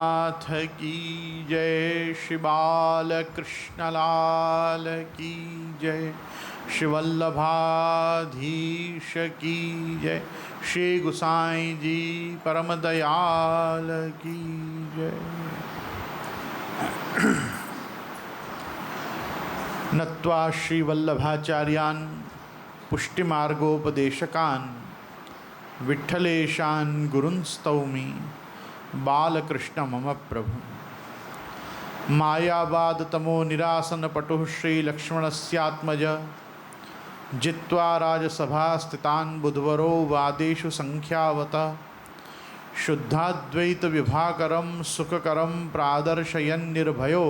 नाथ की जय, श्री बाल कृष्ण लाल की जय, श्री वल्लभाधीश की जय, श्री गुसाई जी परम दयाल की जय। नत्वा श्री वल्लभाचार्यान् पुष्टिमार्गोपदेशकान् विठ्ठलेशान् गुरुन् स्तौमि बालकृष्ण मम प्रभु। मायावाद तमो निरासन पटुः श्री लक्ष्मणस्यात्मज जित्वा राजसभा स्थितान् बुधवरो वादेषु संख्यावत शुद्धाद्वैत विभाकरं सुखकरं प्रादर्शयन् निर्भयो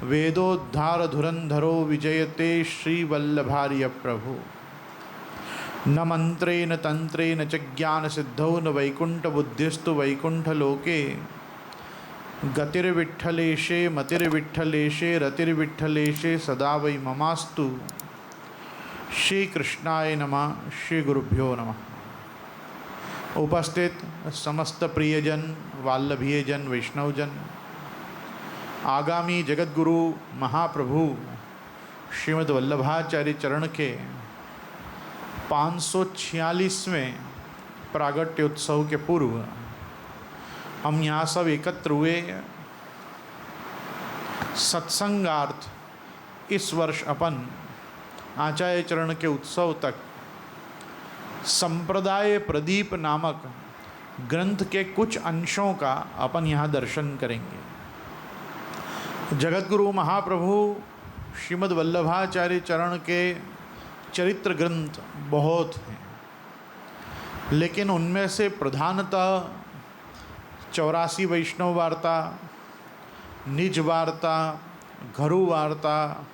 वेदोद्धार धुरंधरो विजयते श्रीवल्लभार्य प्रभु। न मंत्रेण तंत्रेण च ज्ञान सिद्धौ न वैकुंठ बुद्धिस्तु वैकुंठ लोके गतिर्विठ्ठलेशे मतिर्विठ्ठलेशे रतिर्विठ्ठलेशे सदा वै ममास्तु। श्री कृष्णाय नमः। श्री गुरुभ्यो नमः। उपस्थित समस्त प्रियजन वाल्लभीयजन वैष्णवजन, आगामी जगतगुरु महाप्रभु श्रीमद् वल्लभाचार्य चरण के 546वें प्रागट्य उत्सव के पूर्व हम यहाँ सब एकत्र हुए सत्संगार्थ। इस वर्ष अपन आचार्य चरण के उत्सव तक संप्रदाय प्रदीप नामक ग्रंथ के कुछ अंशों का अपन यहाँ दर्शन करेंगे। जगतगुरु महाप्रभु श्रीमद् वल्लभाचार्य चरण के चरित्र ग्रंथ बहुत हैं, लेकिन उनमें से प्रधानतः 84 वैष्णव वार्ता, निज वार्ता, घरु वार्ता,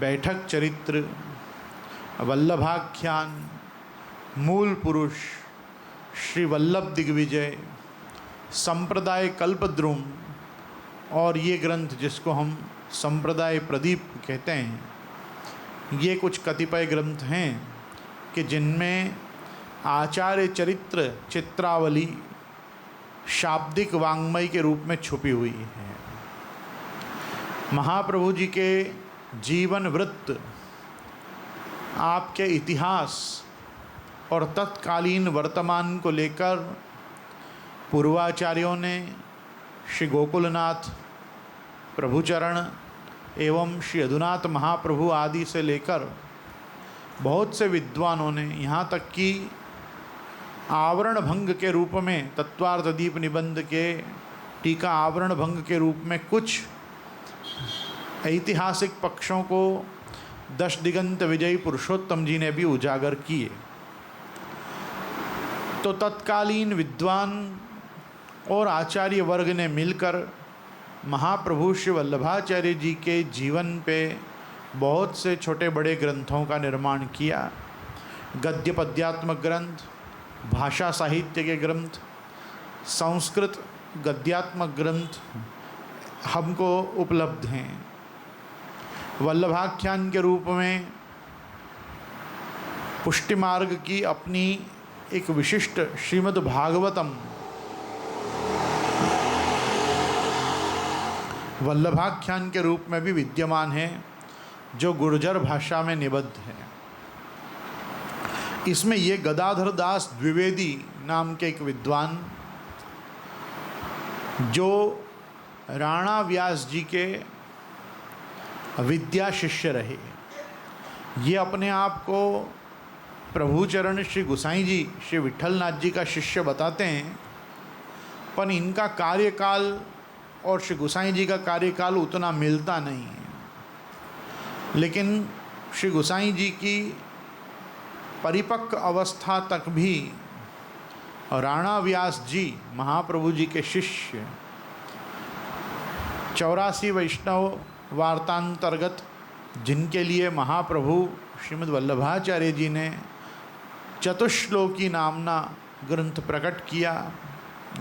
बैठक चरित्र, वल्लभाख्यान, मूल पुरुष, श्री वल्लभ दिग्विजय, संप्रदाय कल्पद्रुम और ये ग्रंथ जिसको हम संप्रदाय प्रदीप कहते हैं, ये कुछ कतिपय ग्रंथ हैं कि जिनमें आचार्य चरित्र चित्रावली शाब्दिक वाङ्मय के रूप में छुपी हुई है। महाप्रभु जी के जीवन वृत्त, आपके इतिहास और तत्कालीन वर्तमान को लेकर पूर्वाचार्यों ने श्री गोकुलनाथ प्रभुचरण एवं श्री अधुनाथ महाप्रभु आदि से लेकर बहुत से विद्वानों ने, यहाँ तक कि आवरण भंग के रूप में तत्वार्थदीप निबंध के टीका आवरण भंग के रूप में कुछ ऐतिहासिक पक्षों को दश दिगंत विजयी पुरुषोत्तम जी ने भी उजागर किए। तो तत्कालीन विद्वान और आचार्य वर्ग ने मिलकर महाप्रभु श्री वल्लभाचार्य जी के जीवन पे बहुत से छोटे बड़े ग्रंथों का निर्माण किया। गद्य पद्यात्मक ग्रंथ, भाषा साहित्य के ग्रंथ, संस्कृत गद्यात्मक ग्रंथ हमको उपलब्ध हैं। वल्लभाख्यान के रूप में पुष्टि मार्ग की अपनी एक विशिष्ट श्रीमद् भागवतम वल्लभाख्यान के रूप में भी विद्यमान है, जो गुर्जर भाषा में निबद्ध है। इसमें ये गदाधर दास द्विवेदी नाम के एक विद्वान, जो राणा व्यास जी के विद्या शिष्य रहे, ये अपने आप को प्रभुचरण श्री गुसाई जी श्री विठ्ठलनाथ जी का शिष्य बताते हैं, पर इनका कार्यकाल और श्री गुसाई जी का कार्यकाल उतना मिलता नहीं है। लेकिन श्री गुसाई जी की परिपक्व अवस्था तक भी राणा व्यास जी महाप्रभु जी के शिष्य 84 वैष्णव वार्तांतर्गत, जिनके लिए महाप्रभु श्रीमद् वल्लभाचार्य जी ने चतुश्लोकी नामना ग्रंथ प्रकट किया,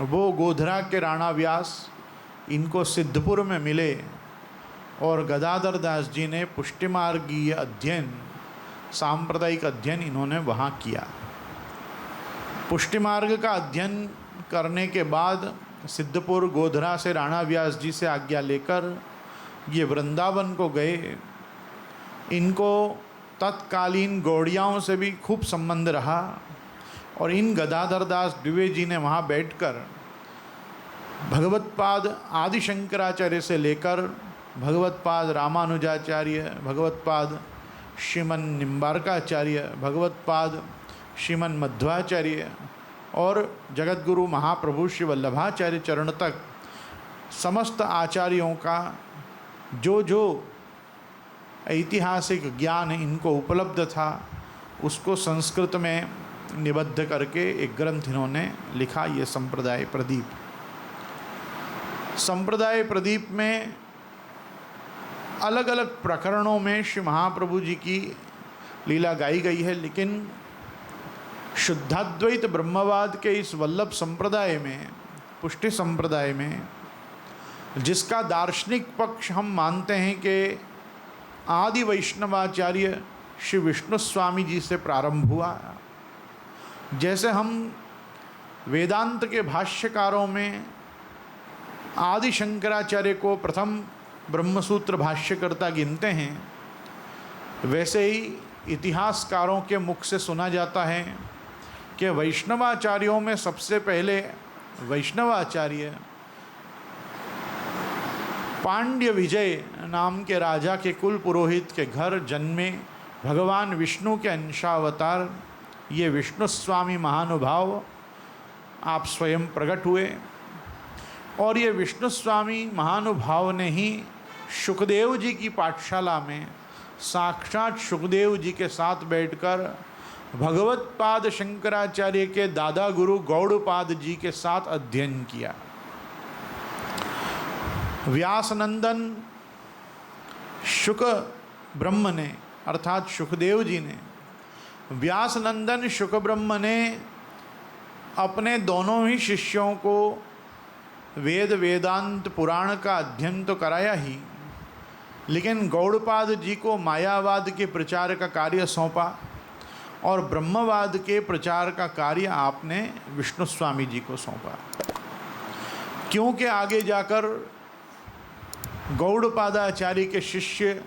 वो गोधरा के राणा व्यास इनको सिद्धपुर में मिले और गदाधर दास जी ने पुष्टिमार्गीय अध्ययन, सांप्रदायिक अध्ययन इन्होंने वहाँ किया। पुष्टिमार्ग का अध्ययन करने के बाद सिद्धपुर गोधरा से राणा व्यास जी से आज्ञा लेकर ये वृंदावन को गए। इनको तत्कालीन गौड़ियाओं से भी खूब संबंध रहा और इन गदाधर दास द्विवेदी जी ने वहाँ बैठकर भगवत्पाद आदि शंकराचार्य से लेकर भगवत्पाद रामानुजाचार्य, भगवत्पाद श्रीमन निम्बारकाचार्य, भगवत्पाद श्रीमन मध्वाचार्य और जगतगुरु महाप्रभु श्री वल्लभाचार्य चरण तक समस्त आचार्यों का जो जो ऐतिहासिक ज्ञान इनको उपलब्ध था उसको संस्कृत में निबद्ध करके एक ग्रंथ इन्होंने लिखा, ये संप्रदाय प्रदीप। संप्रदाय प्रदीप में अलग अलग प्रकरणों में श्री महाप्रभु जी की लीला गाई गई है, लेकिन शुद्धाद्वैत ब्रह्मवाद के इस वल्लभ संप्रदाय में, पुष्टि संप्रदाय में, जिसका दार्शनिक पक्ष हम मानते हैं कि आदि वैष्णवाचार्य श्री विष्णु स्वामी जी से प्रारंभ हुआ। जैसे हम वेदांत के भाष्यकारों में आदि शंकराचार्य को प्रथम ब्रह्मसूत्र भाष्यकर्ता गिनते हैं, वैसे ही इतिहासकारों के मुख से सुना जाता है कि वैष्णवाचार्यों में सबसे पहले वैष्णवाचार्य पांड्य विजय नाम के राजा के कुल पुरोहित के घर जन्मे भगवान विष्णु के अंशावतार ये विष्णु स्वामी महानुभाव आप स्वयं प्रकट हुए। और ये विष्णु स्वामी महानुभाव ने ही शुकदेव जी की पाठशाला में साक्षात शुकदेव जी के साथ बैठकर भगवत्पाद शंकराचार्य के दादा गुरु गौड़पाद जी के साथ अध्ययन किया। व्यासनंदन शुक ब्रह्म ने अर्थात शुकदेव जी ने, व्यासनंदन शुक ब्रह्म ने अपने दोनों ही शिष्यों को वेद वेदांत पुराण का अध्ययन तो कराया ही, लेकिन गौड़पाद जी को मायावाद के प्रचार का कार्य सौंपा और ब्रह्मवाद के प्रचार का कार्य आपने विष्णु स्वामी जी को सौंपा। क्योंकि आगे जाकर गौड़पादाचार्य के शिष्य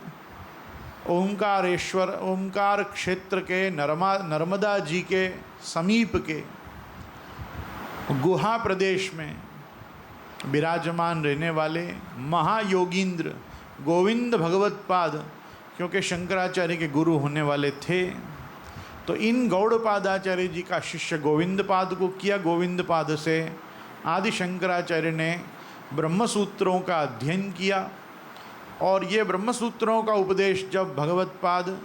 ओंकारेश्वर, ओंकार क्षेत्र के नर्मदा जी के समीप के गुहा प्रदेश में विराजमान रहने वाले महायोगींद्र गोविंद भगवत्पाद, क्योंकि शंकराचार्य के गुरु होने वाले थे, तो इन गौड़पादाचार्य जी का शिष्य गोविंदपाद को किया। गोविंदपाद से आदि शंकराचार्य ने ब्रह्मसूत्रों का अध्ययन किया और ये ब्रह्मसूत्रों का उपदेश जब भगवत्पाद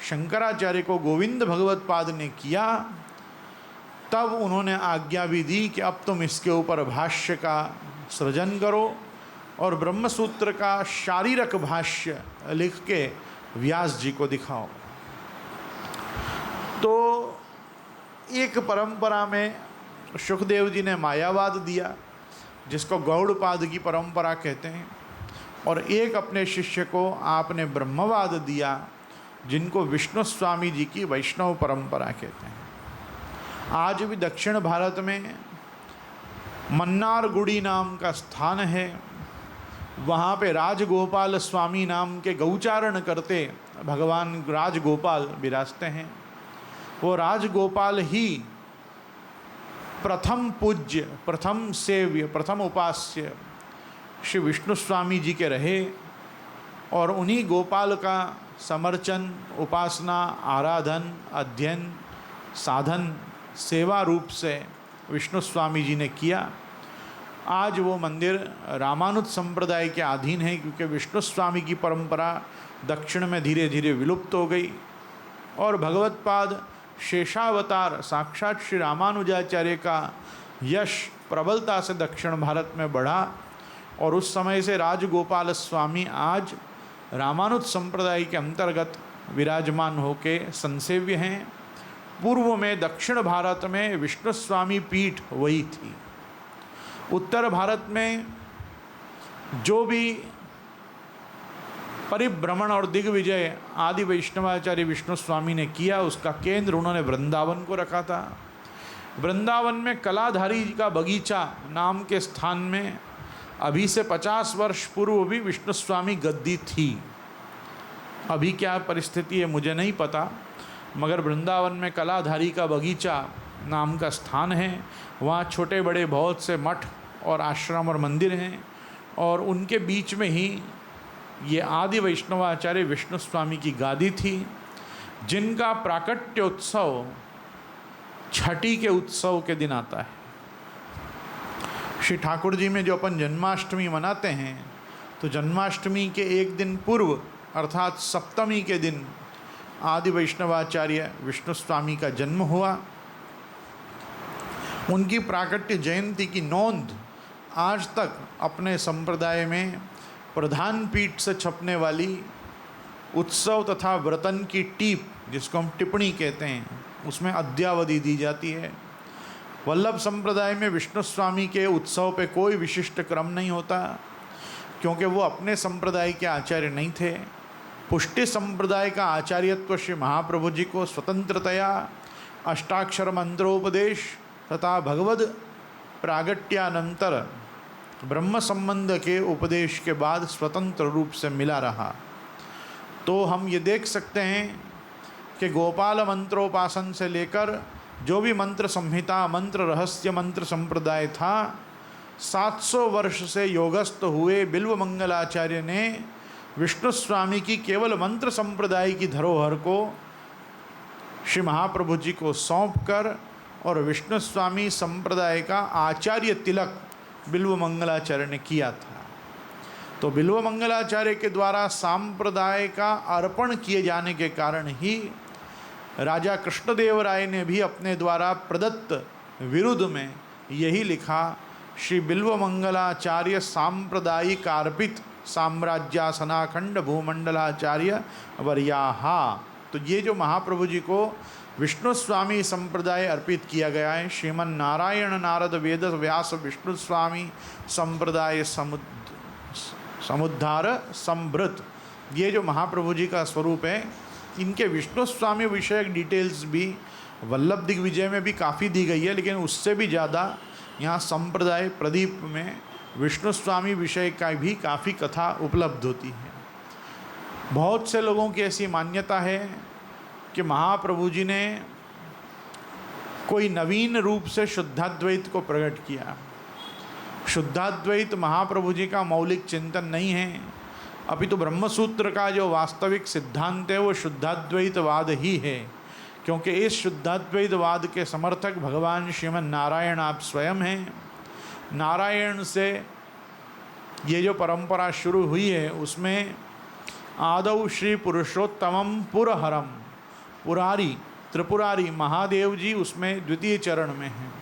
शंकराचार्य को गोविंद भगवत्पाद ने किया, तब उन्होंने आज्ञा भी दी कि अब तुम इसके ऊपर भाष्य का सृजन करो और ब्रह्मसूत्र का शारीरक भाष्य लिख के व्यास जी को दिखाओ। तो एक परंपरा में शुकदेव जी ने मायावाद दिया, जिसको गौड़पाद की परंपरा कहते हैं, और एक अपने शिष्य को आपने ब्रह्मवाद दिया, जिनको विष्णु स्वामी जी की वैष्णव परंपरा कहते हैं। आज भी दक्षिण भारत में मन्नारगुड़ी नाम का स्थान है, वहाँ पे राजगोपाल स्वामी नाम के गौचारण करते भगवान राजगोपाल विराजते हैं। वो राजगोपाल ही प्रथम पूज्य, प्रथम सेव्य, प्रथम उपास्य श्री विष्णु स्वामी जी के रहे और उन्हीं गोपाल का समर्चन, उपासना, आराधन, अध्ययन, साधन, सेवा रूप से विष्णु स्वामी जी ने किया। आज वो मंदिर रामानुज संप्रदाय के अधीन है, क्योंकि विष्णु स्वामी की परंपरा दक्षिण में धीरे धीरे विलुप्त हो गई और भगवत्पाद शेषावतार साक्षात श्री रामानुजाचार्य का यश प्रबलता से दक्षिण भारत में बढ़ा और उस समय से राजगोपाल स्वामी आज रामानुज संप्रदाय के अंतर्गत विराजमान होके संसेव्य हैं। पूर्व में दक्षिण भारत में विष्णु स्वामी पीठ वही थी। उत्तर भारत में जो भी परिभ्रमण और दिग्विजय आदि वैष्णवाचार्य विष्णु स्वामी ने किया, उसका केंद्र उन्होंने वृंदावन को रखा था। वृंदावन में कलाधारी का बगीचा नाम के स्थान में अभी से 50 वर्ष पूर्व भी विष्णु स्वामी गद्दी थी। अभी क्या परिस्थिति है मुझे नहीं पता, मगर वृंदावन में कलाधारी का बगीचा नाम का स्थान है। वहाँ छोटे बड़े बहुत से मठ और आश्रम और मंदिर हैं, और उनके बीच में ही ये आदि वैष्णवाचार्य विष्णु स्वामी की गादी थी, जिनका प्राकट्य उत्सव छठी के उत्सव के दिन आता है। श्री ठाकुर जी में जो अपन जन्माष्टमी मनाते हैं, तो जन्माष्टमी के एक दिन पूर्व अर्थात सप्तमी के दिन आदि वैष्णवाचार्य विष्णु स्वामी का जन्म हुआ। उनकी प्राकट्य जयंती की नोंद आज तक अपने संप्रदाय में प्रधान पीठ से छपने वाली उत्सव तथा व्रतन की टीप, जिसको हम टिप्पणी कहते हैं, उसमें अद्यावधि दी जाती है। वल्लभ संप्रदाय में विष्णु स्वामी के उत्सव पे कोई विशिष्ट क्रम नहीं होता, क्योंकि वो अपने संप्रदाय के आचार्य नहीं थे। पुष्टि संप्रदाय का आचार्यत्व श्री महाप्रभु जी को स्वतंत्रतया अष्टाक्षर मंत्रोपदेश तथा भगवद प्रागट्यानंतर ब्रह्म संबंध के उपदेश के बाद स्वतंत्र रूप से मिला रहा। तो हम ये देख सकते हैं कि गोपाल मंत्रोपासन से लेकर जो भी मंत्र संहिता, मंत्र रहस्य, मंत्र संप्रदाय था, 700 वर्ष से योगस्थ हुए बिल्व मंगलाचार्य ने विष्णु स्वामी की केवल मंत्र संप्रदाय की धरोहर को श्री महाप्रभु जी को सौंप कर और विष्णु स्वामी संप्रदाय का आचार्य तिलक बिल्व मंगलाचार्य ने किया था। तो बिल्व मंगलाचार्य के द्वारा सांप्रदाय का अर्पण किए जाने के कारण ही राजा कृष्णदेव राय ने भी अपने द्वारा प्रदत्त विरुद्ध में यही लिखा, श्री बिल्व मंगलाचार्य सांप्रदायिक अर्पित साम्राज्यासनाखंड भूमंडलाचार्य वर्याहा। तो ये जो महाप्रभु जी को विष्णु स्वामी संप्रदाय अर्पित किया गया है, श्रीमन नारायण नारद वेद व्यास विष्णु स्वामी संप्रदाय समुद्धार संभृत, ये जो महाप्रभु जी का स्वरूप है, इनके विष्णु स्वामी विषयक डिटेल्स भी वल्लभ दिग्विजय में भी काफ़ी दी गई है, लेकिन उससे भी ज़्यादा यहाँ संप्रदाय प्रदीप में विष्णु स्वामी विषय का भी काफ़ी कथा उपलब्ध होती है। बहुत से लोगों की ऐसी मान्यता है कि महाप्रभु जी ने कोई नवीन रूप से शुद्धाद्वैत को प्रकट किया। शुद्धाद्वैत महाप्रभु जी का मौलिक चिंतन नहीं है, अभी तो ब्रह्मसूत्र का जो वास्तविक सिद्धांत है वो शुद्धाद्वैतवाद ही है, क्योंकि इस शुद्धाद्वैतवाद के समर्थक भगवान श्रीमन नारायण आप स्वयं हैं। नारायण से ये जो परंपरा शुरू हुई है उसमें आदौ श्री पुरुषोत्तमम पुरहरम, पुरारी त्रिपुरारी महादेव जी उसमें द्वितीय चरण में हैं,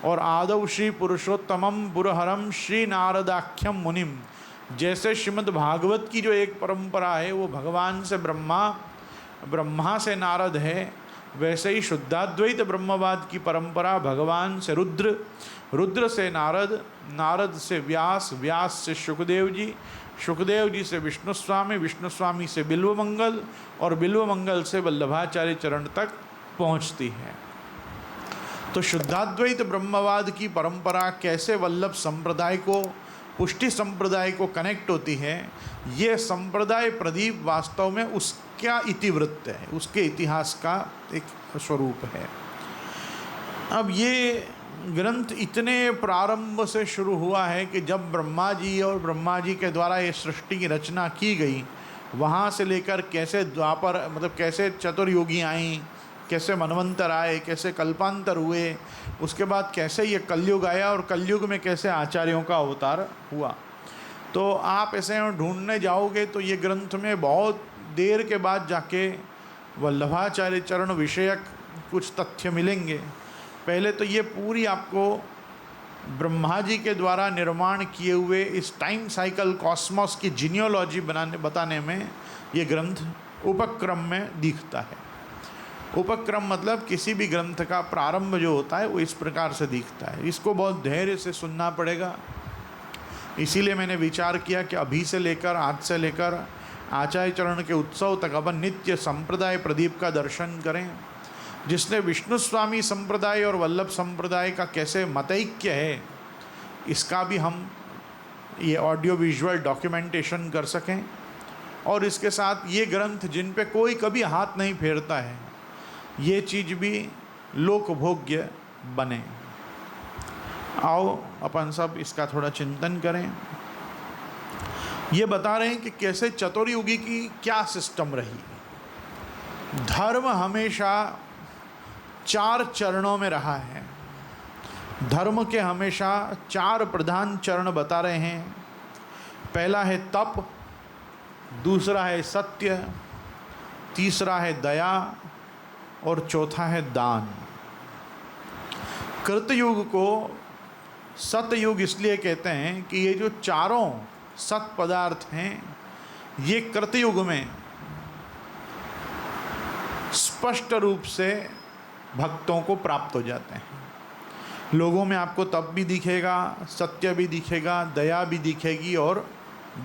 और आदौ श्री पुरुषोत्तमम पुरहरम श्री नारदाख्यम मुनिम, जैसे श्रीमद् भागवत की जो एक परंपरा है वो भगवान से ब्रह्मा, ब्रह्मा से नारद है, वैसे ही शुद्धाद्वैत ब्रह्मवाद की परंपरा भगवान से रुद्र, रुद्र से नारद, नारद से व्यास, व्यास से सुखदेव जी, सुखदेव जी से विष्णु स्वामी, विष्णु स्वामी से बिल्वमंगल, और बिल्वमंगल से वल्लभाचार्य चरण तक पहुंचती है। तो शुद्धाद्वैत ब्रह्मवाद की परंपरा कैसे वल्लभ संप्रदाय को, पुष्टि संप्रदाय को कनेक्ट होती है, ये संप्रदाय प्रदीप वास्तव में उसका इतिवृत्त है, उसके इतिहास का एक स्वरूप है। अब ये ग्रंथ इतने प्रारंभ से शुरू हुआ है कि जब ब्रह्मा जी और ब्रह्मा जी के द्वारा ये सृष्टि की रचना की गई, वहाँ से लेकर कैसे द्वापर मतलब कैसे चतुर्युगी आई, कैसे मनवंतर आए, कैसे कल्पांतर हुए, उसके बाद कैसे ये कलयुग आया और कलयुग में कैसे आचार्यों का अवतार हुआ। तो आप ऐसे ढूंढने जाओगे तो ये ग्रंथ में बहुत देर के बाद जाके वल्लभाचार्य चरण विषयक कुछ तथ्य मिलेंगे। पहले तो ये पूरी आपको ब्रह्मा जी के द्वारा निर्माण किए हुए इस टाइम साइकिल कॉस्मोस की जीनियोलॉजी बताने में ये ग्रंथ उपक्रम में दिखता है। उपक्रम मतलब किसी भी ग्रंथ का प्रारंभ जो होता है वो इस प्रकार से दिखता है। इसको बहुत धैर्य से सुनना पड़ेगा। इसीलिए मैंने विचार किया कि अभी से लेकर, आज से लेकर आचार्य चरण के उत्सव तक अपन नित्य संप्रदाय प्रदीप का दर्शन करें। जिसने विष्णु स्वामी संप्रदाय और वल्लभ संप्रदाय का कैसे मतैक्य है, इसका भी हम ये ऑडियो विजुअल डॉक्यूमेंटेशन कर सकें, और इसके साथ ये ग्रंथ जिन पे कोई कभी हाथ नहीं फेरता है, ये चीज़ भी लोकभोग्य बने। आओ अपन सब इसका थोड़ा चिंतन करें। ये बता रहे हैं कि कैसे चतुर्युगी की क्या सिस्टम रही। धर्म हमेशा 4 चरणों में रहा है। धर्म के हमेशा 4 प्रधान चरण बता रहे हैं। पहला है तप, दूसरा है सत्य, तीसरा है दया और चौथा है दान। कृतयुग को सतयुग इसलिए कहते हैं कि ये जो चारों सत पदार्थ हैं, ये कृतयुग में स्पष्ट रूप से भक्तों को प्राप्त हो जाते हैं। लोगों में आपको तप भी दिखेगा, सत्य भी दिखेगा, दया भी दिखेगी और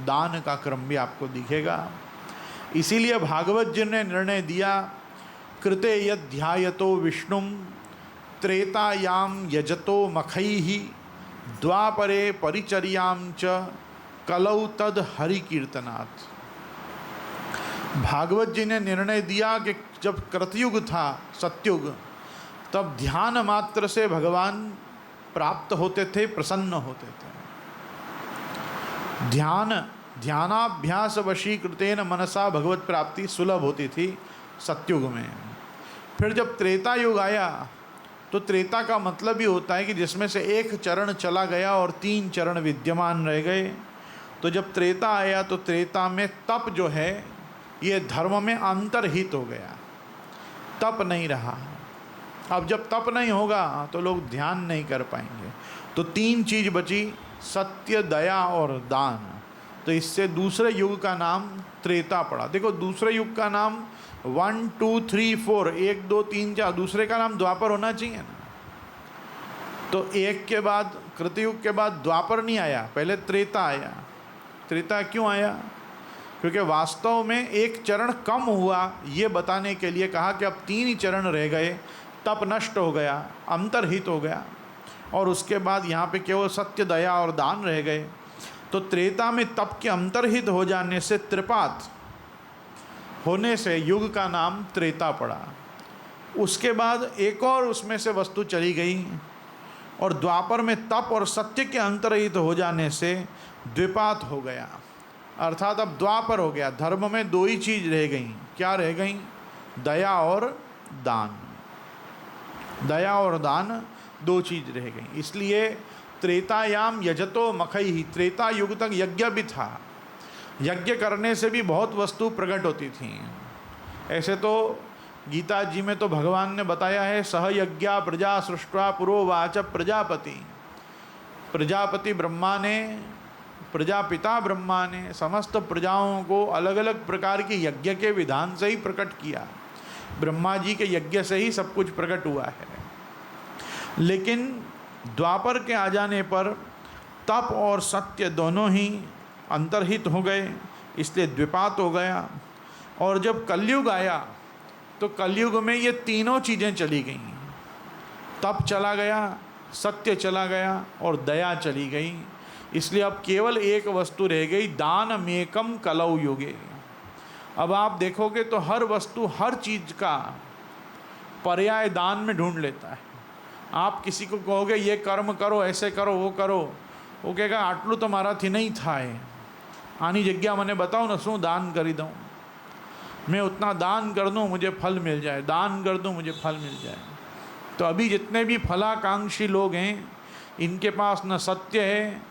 दान का क्रम भी आपको दिखेगा। इसीलिए भागवत जी ने निर्णय दिया, कृते यध्यायतो विष्णुम त्रेतायाम यजतो मखैहि द्वापरे परिचर्याम च कलौ तद हरि कीर्तनात्। भागवत जी ने निर्णय दिया कि जब कृतयुग था, सतयुग, तब ध्यान मात्र से भगवान प्राप्त होते थे, प्रसन्न होते थे। ध्यानाभ्यास वशीकृतेन मनसा भगवत प्राप्ति सुलभ होती थी सतयुग में। फिर जब त्रेता युग आया, तो त्रेता का मतलब ही होता है कि जिसमें से एक चरण चला गया और 3 चरण विद्यमान रह गए। तो जब त्रेता आया तो त्रेता में तप जो है ये धर्म में अंतर्हित हो गया, तप नहीं रहा। अब जब तप नहीं होगा तो लोग ध्यान नहीं कर पाएंगे। तो 3 चीज़ बची, सत्य, दया और दान। तो इससे दूसरे युग का नाम त्रेता पड़ा। देखो दूसरे युग का नाम 1 2 3 4 1 2 3 4, दूसरे का नाम द्वापर होना चाहिए ना। तो एक के बाद, कृतयुग के बाद द्वापर नहीं आया, पहले त्रेता आया। त्रेता क्यों आया? क्योंकि वास्तव में एक चरण कम हुआ, ये बताने के लिए कहा कि अब 3 ही चरण रह गए, तप नष्ट हो गया, अंतर्हित हो गया, और उसके बाद यहाँ पे केवल सत्य, दया और दान रह गए। तो त्रेता में तप के अंतर्हित हो जाने से, त्रिपात होने से युग का नाम त्रेता पड़ा। उसके बाद एक और उसमें से वस्तु चली गई, और द्वापर में तप और सत्य के अंतर्हित हो जाने से द्विपात हो गया, अर्थात अब द्वापर हो गया। धर्म में 2 ही चीज़ रह गई। क्या रह गई? दया और दान। दया और दान 2 चीज़ रह गई। इसलिए त्रेतायाम यजतो मखैहि, त्रेता युग तक यज्ञ भी था। यज्ञ करने से भी बहुत वस्तु प्रकट होती थी। ऐसे तो गीता जी में तो भगवान ने बताया है, सह यज्ञा प्रजा सृष्ट्वा पुरोवाच प्रजापति। प्रजापति ब्रह्मा ने, प्रजापिता ब्रह्मा ने समस्त प्रजाओं को अलग अलग प्रकार के यज्ञ के विधान से ही प्रकट किया। ब्रह्मा जी के यज्ञ से ही सब कुछ प्रकट हुआ है। लेकिन द्वापर के आ जाने पर तप और सत्य दोनों ही अंतर्हित हो गए, इसलिए द्विपात हो गया। और जब कलयुग आया तो कलयुग में ये तीनों चीज़ें चली गईं। तप चला गया, सत्य चला गया और दया चली गई। इसलिए अब केवल एक वस्तु रह गई, दान मेकम कलौ युगे। अब आप देखोगे तो हर वस्तु, हर चीज़ का पर्याय दान में ढूंढ लेता है। आप किसी को कहोगे ये कर्म करो, ऐसे करो, वो करो, वो कहेगा आटलू तो माराथी नहीं थाय, आनी जगह मैंने बताओ ना, शू दान करी दूँ, मैं उतना दान कर दूँ मुझे फल मिल जाए, दान कर दूँ मुझे फल मिल जाए। तो अभी जितने भी फलाकांक्षी लोग हैं, इनके पास न सत्य है,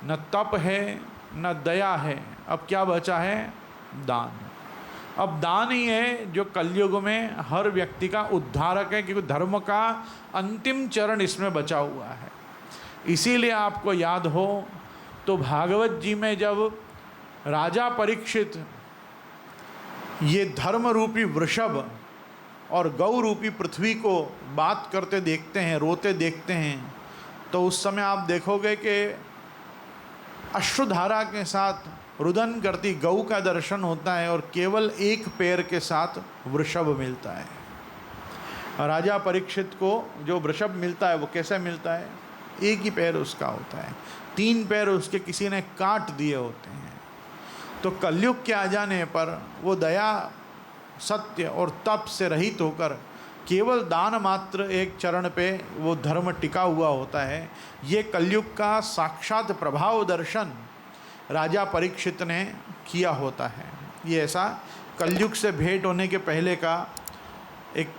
न तप है, न दया है। अब क्या बचा है? दान। अब दान ही है जो कलयुग में हर व्यक्ति का उद्धारक है, क्योंकि धर्म का अंतिम चरण इसमें बचा हुआ है। इसीलिए आपको याद हो तो भागवत जी में जब राजा परीक्षित ये धर्म रूपी वृषभ और गौ रूपी पृथ्वी को बात करते देखते हैं, रोते देखते हैं, तो उस समय आप देखोगे कि अश्रुधारा के साथ रुदन करती गौ का दर्शन होता है और केवल एक पैर के साथ वृषभ मिलता है। राजा परीक्षित को जो वृषभ मिलता है वो कैसे मिलता है? एक ही पैर उसका होता है, 3 पैर उसके किसी ने काट दिए होते हैं। तो कलयुग के आ जाने पर वो दया, सत्य और तप से रहित होकर केवल दान मात्र एक चरण पे वो धर्म टिका हुआ होता है। ये कलयुग का साक्षात प्रभाव दर्शन राजा परीक्षित ने किया होता है। ये ऐसा कलयुग से भेंट होने के पहले का एक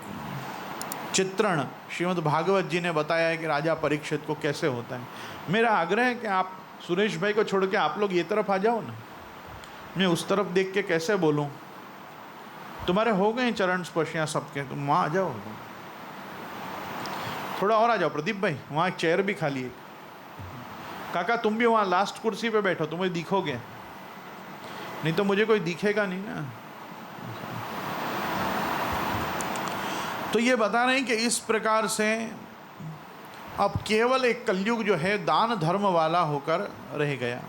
चित्रण श्रीमद् भागवत जी ने बताया है कि राजा परीक्षित को कैसे होता है। मेरा आग्रह है कि आप सुरेश भाई को छोड़ के आप लोग ये तरफ आ जाओ ना, मैं उस तरफ देख के कैसे बोलूं? तुम्हारे हो गए चरण स्पर्शियाँ सबके, तुम वहाँ आ जाओ, थोड़ा और आ जाओ। प्रदीप भाई वहाँ एक चेयर भी खाली है। काका तुम भी वहाँ लास्ट कुर्सी पे बैठो, तुम्हें दिखोगे, नहीं तो मुझे कोई दिखेगा नहीं ना। तो ये बता रहे हैं कि इस प्रकार से अब केवल एक कलयुग जो है दान धर्म वाला होकर रह गया।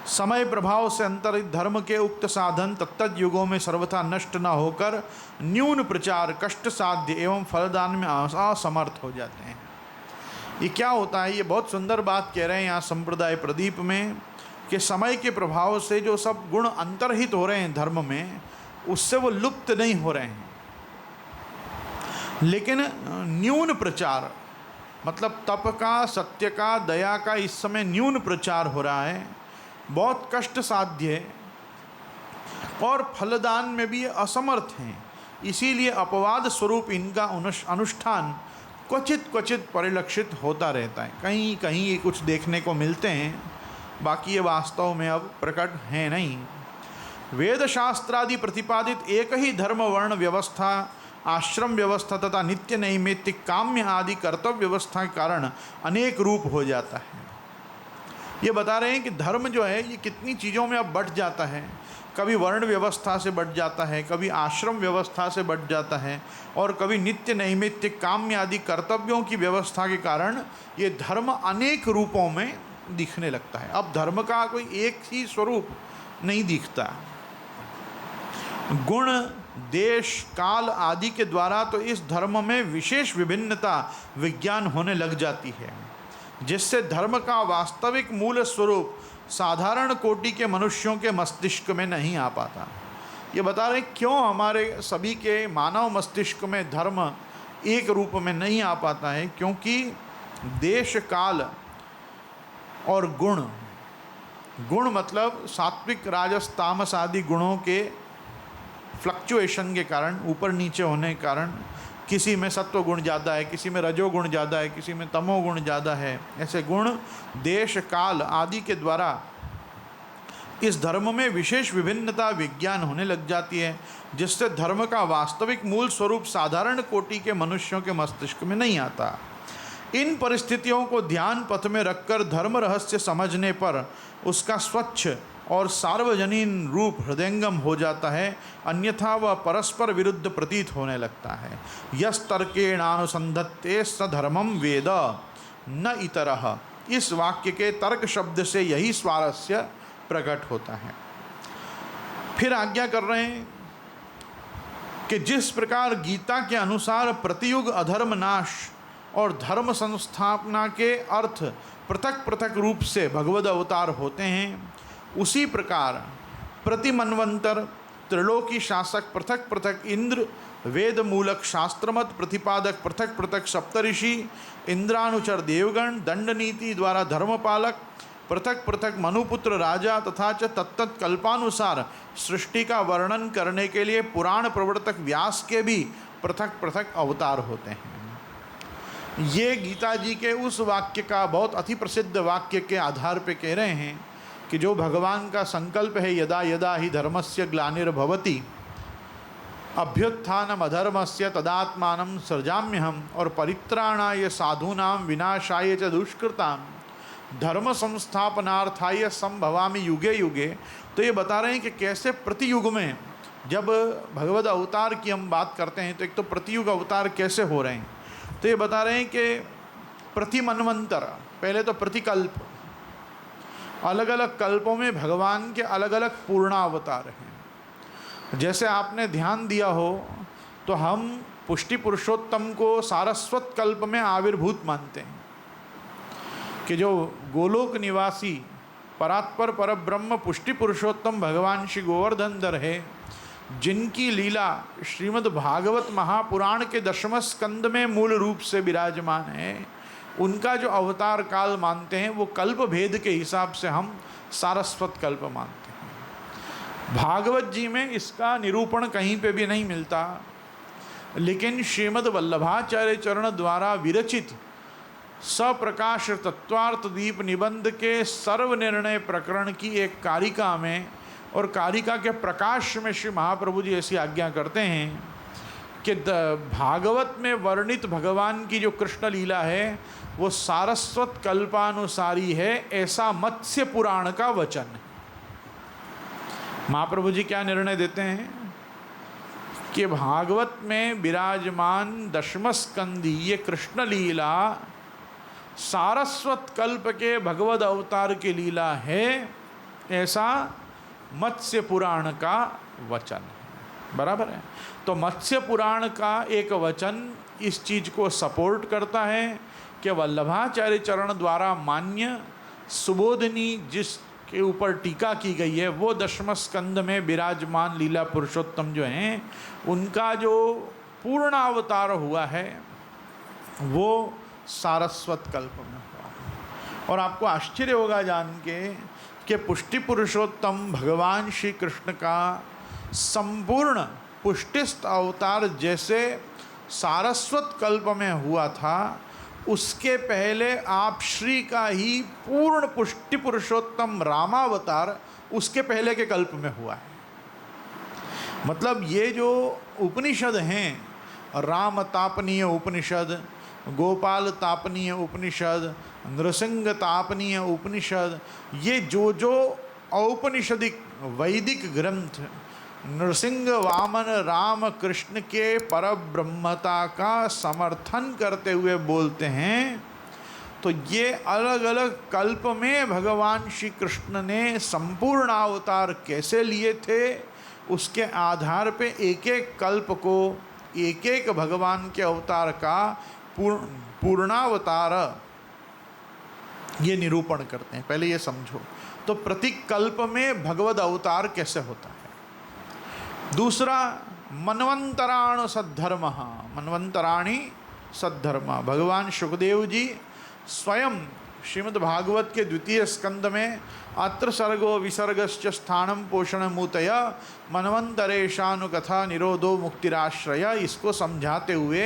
समय प्रभाव से अंतरित धर्म के उक्त साधन तत्त युगों में सर्वथा नष्ट न होकर न्यून प्रचार, कष्ट साध्य एवं फलदान में असमर्थ हो जाते हैं। ये क्या होता है? ये बहुत सुंदर बात कह रहे हैं यहाँ संप्रदाय प्रदीप में कि समय के प्रभाव से जो सब गुण अंतर्हित हो रहे हैं धर्म में, उससे वो लुप्त नहीं हो रहे हैं, लेकिन न्यून प्रचार मतलब तप का, सत्य का, दया का इस समय न्यून प्रचार हो रहा है, बहुत कष्ट साध्य है और फलदान में भी असमर्थ हैं। इसीलिए अपवाद स्वरूप इनका अनुष्ठान क्वचित क्वचित परिलक्षित होता रहता है। कहीं कहीं ये कुछ देखने को मिलते हैं, बाकी ये वास्तव में अब प्रकट है नहीं। वेद शास्त्रादि प्रतिपादित एक ही धर्म, वर्ण व्यवस्था, आश्रम व्यवस्था तथा नित्य नैमित्तिक काम्य आदि कर्तव्य व्यवस्था के कारण अनेक रूप हो जाता है। ये बता रहे हैं कि धर्म जो है ये कितनी चीज़ों में अब बढ़ जाता है। कभी वर्ण व्यवस्था से बढ़ जाता है, कभी आश्रम व्यवस्था से बढ़ जाता है, और कभी नित्य नैमित्तिक काम्य आदि कर्तव्यों की व्यवस्था के कारण ये धर्म अनेक रूपों में दिखने लगता है। अब धर्म का कोई एक ही स्वरूप नहीं दिखता। गुण, देश, काल आदि के द्वारा तो इस धर्म में विशेष विभिन्नता विज्ञान होने लग जाती है, जिससे धर्म का वास्तविक मूल स्वरूप साधारण कोटि के मनुष्यों के मस्तिष्क में नहीं आ पाता। ये बता रहे क्यों हमारे सभी के मानव मस्तिष्क में धर्म एक रूप में नहीं आ पाता है, क्योंकि देश, काल और गुण मतलब सात्विक, राजस, तामस आदि गुणों के फ्लक्चुएशन के कारण, ऊपर नीचे होने के कारण किसी में सत्व गुण ज़्यादा है, किसी में रजोगुण ज़्यादा है, किसी में तमोगुण ज़्यादा है। ऐसे गुण, देश, काल आदि के द्वारा इस धर्म में विशेष विभिन्नता विज्ञान होने लग जाती है, जिससे धर्म का वास्तविक मूल स्वरूप साधारण कोटि के मनुष्यों के मस्तिष्क में नहीं आता। इन परिस्थितियों को ध्यान पथ में रखकर धर्म रहस्य समझने पर उसका स्वच्छ और सार्वजनीन रूप हृदयंगम हो जाता है, अन्यथा वह परस्पर विरुद्ध प्रतीत होने लगता है। यस्तर्केणानुसंधत्ते स धर्मम वेद न इतरः। इस वाक्य के तर्क शब्द से यही स्वारस्य प्रकट होता है। फिर आज्ञा कर रहे हैं कि जिस प्रकार गीता के अनुसार प्रतियुग अधर्म नाश और धर्म संस्थापना के अर्थ पृथक पृथक रूप से भगवद अवतार होते हैं, उसी प्रकार प्रति मनवंतर त्रिलोकी शासक पृथक पृथक इंद्र, वेद मूलक शास्त्रमत प्रतिपादक पृथक पृथक सप्तऋषि, इंद्रानुचर देवगण, दंड नीति द्वारा धर्मपालक पृथक पृथक मनुपुत्र राजा तथा च तत्त कल्पानुसार सृष्टि का वर्णन करने के लिए पुराण प्रवर्तक व्यास के भी पृथक पृथक अवतार होते हैं। ये गीता जी के उस वाक्य का बहुत अति प्रसिद्ध वाक्य के आधार पे कह रहे हैं कि जो भगवान का संकल्प है, यदा यदा ही धर्मस्य ग्लानिर्भवति अभ्युत्थानम अधर्मस्य तदात्मानं सृजाम्यहम् और परित्राणाय साधूनां विनाशाय च दुष्कृतां धर्म संस्थापनार्थाय संभवामि युगे युगे। तो ये बता रहे हैं कि कैसे प्रतियुग में जब भगवद अवतार की हम बात करते हैं तो एक तो प्रतियुग अवतार कैसे हो रहे हैं, तो ये बता रहे हैं कि प्रति मनवंतर, पहले तो प्रतिकल्प, अलग अलग कल्पों में भगवान के अलग अलग पूर्णावतार हैं। जैसे आपने ध्यान दिया हो तो हम पुष्टि पुरुषोत्तम को सारस्वत कल्प में आविर्भूत मानते हैं कि जो गोलोक निवासी परात्पर परब्रह्म पुष्टि पुरुषोत्तम भगवान श्री गोवर्धन धर है, जिनकी लीला श्रीमद् भागवत महापुराण के 10वें स्कंद में मूल रूप से विराजमान है, उनका जो अवतार काल मानते हैं वो कल्प भेद के हिसाब से हम सारस्वत कल्प मानते हैं। भागवत जी में इसका निरूपण कहीं पे भी नहीं मिलता, लेकिन श्रीमद् वल्लभाचार्य चरण द्वारा विरचित सप्रकाश तत्वार्थ दीप निबंध के सर्वनिर्णय प्रकरण की एक कारिका में और कारिका के प्रकाश में श्री महाप्रभु जी ऐसी आज्ञा करते हैं कि भागवत में वर्णित भगवान की जो कृष्ण लीला है वो सारस्वत कल्पानुसारी है, ऐसा मत्स्य पुराण का वचन है। महाप्रभु जी क्या निर्णय देते हैं कि भागवत में विराजमान 10वें स्कंदी ये कृष्ण लीला सारस्वत कल्प के भगवद अवतार की लीला है, ऐसा मत्स्य पुराण का वचन है। बराबर है। तो मत्स्य पुराण का एक वचन इस चीज को सपोर्ट करता है कि वल्लभाचार्य चरण द्वारा मान्य सुबोधनी जिसके ऊपर टीका की गई है वो 10वें स्कंद में विराजमान लीला पुरुषोत्तम जो हैं उनका जो पूर्ण अवतार हुआ है वो सारस्वत कल्प में हुआ। और आपको आश्चर्य होगा जान के कि पुष्टि पुरुषोत्तम भगवान श्री कृष्ण का संपूर्ण पुष्टिस्थ अवतार जैसे सारस्वत कल्प में हुआ था, उसके पहले आप श्री का ही पूर्ण पुष्टि पुरुषोत्तम रामावतार उसके पहले के कल्प में हुआ है। मतलब ये जो उपनिषद हैं, राम तापनीय उपनिषद, गोपाल तापनीय उपनिषद, नृसिंह तापनीय उपनिषद, ये जो औपनिषदिक वैदिक ग्रंथ नृसिंह वामन राम कृष्ण के परब्रह्मता का समर्थन करते हुए बोलते हैं, तो ये अलग अलग कल्प में भगवान श्री कृष्ण ने संपूर्ण अवतार कैसे लिए थे, उसके आधार पे एक एक कल्प को एक एक भगवान के अवतार का पूर्णावतार ये निरूपण करते हैं। पहले ये समझो, तो प्रतिकल्प में भगवद अवतार कैसे होता है। दूसरा, मनवंतराण सद्धर्म, मनवंतराणी सद्धर्म। भगवान सुखदेव जी स्वयं श्रीमद् भागवत के 2 स्कंद में अत्र सर्गो विसर्गश्च स्थानम पोषणमूतय मनवंतरेशानुकथा निरोधो मुक्तिराश्रय, इसको समझाते हुए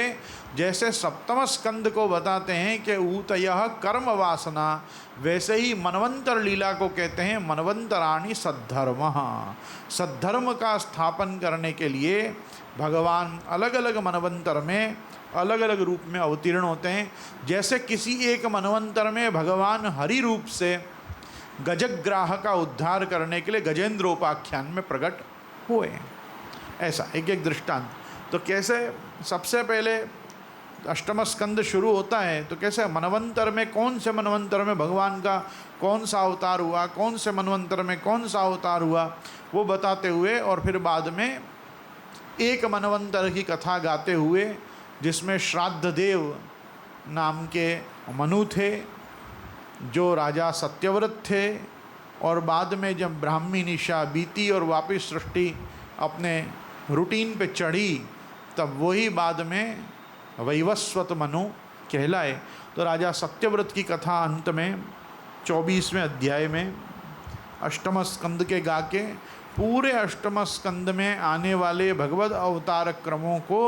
जैसे 7वें स्कंद को बताते हैं कि ऊतयः कर्म वासना, वैसे ही मनवंतर लीला को कहते हैं मनवंतराणी सद्धर्म। सद्धर्म का स्थापन करने के लिए भगवान अलग अलग मनवंतर में अलग अलग रूप में अवतीर्ण होते हैं। जैसे किसी एक मनवंतर में भगवान हरि रूप से गजग्राह का उद्धार करने के लिए गजेंद्रोपाख्यान में प्रकट हुए, ऐसा एक एक दृष्टांत। तो कैसे सबसे पहले 8वां स्कंद शुरू होता है, तो कैसे मनवंतर में कौन से मनवंतर में भगवान का कौन सा अवतार हुआ, कौन से मनवंतर में कौन सा अवतार हुआ, वो बताते हुए और फिर बाद में एक मनवंतर की कथा गाते हुए जिसमें श्राद्ध देव नाम के मनु थे जो राजा सत्यव्रत थे, और बाद में जब ब्राह्मी निशा बीती और वापस सृष्टि अपने रूटीन पे चढ़ी तब वही बाद में वैवस्वत मनु कहलाए। तो राजा सत्यव्रत की कथा अंत में 24वें अध्याय में 8वें स्कंद के गा के पूरे 8वें स्कंद में आने वाले भगवद अवतार क्रमों को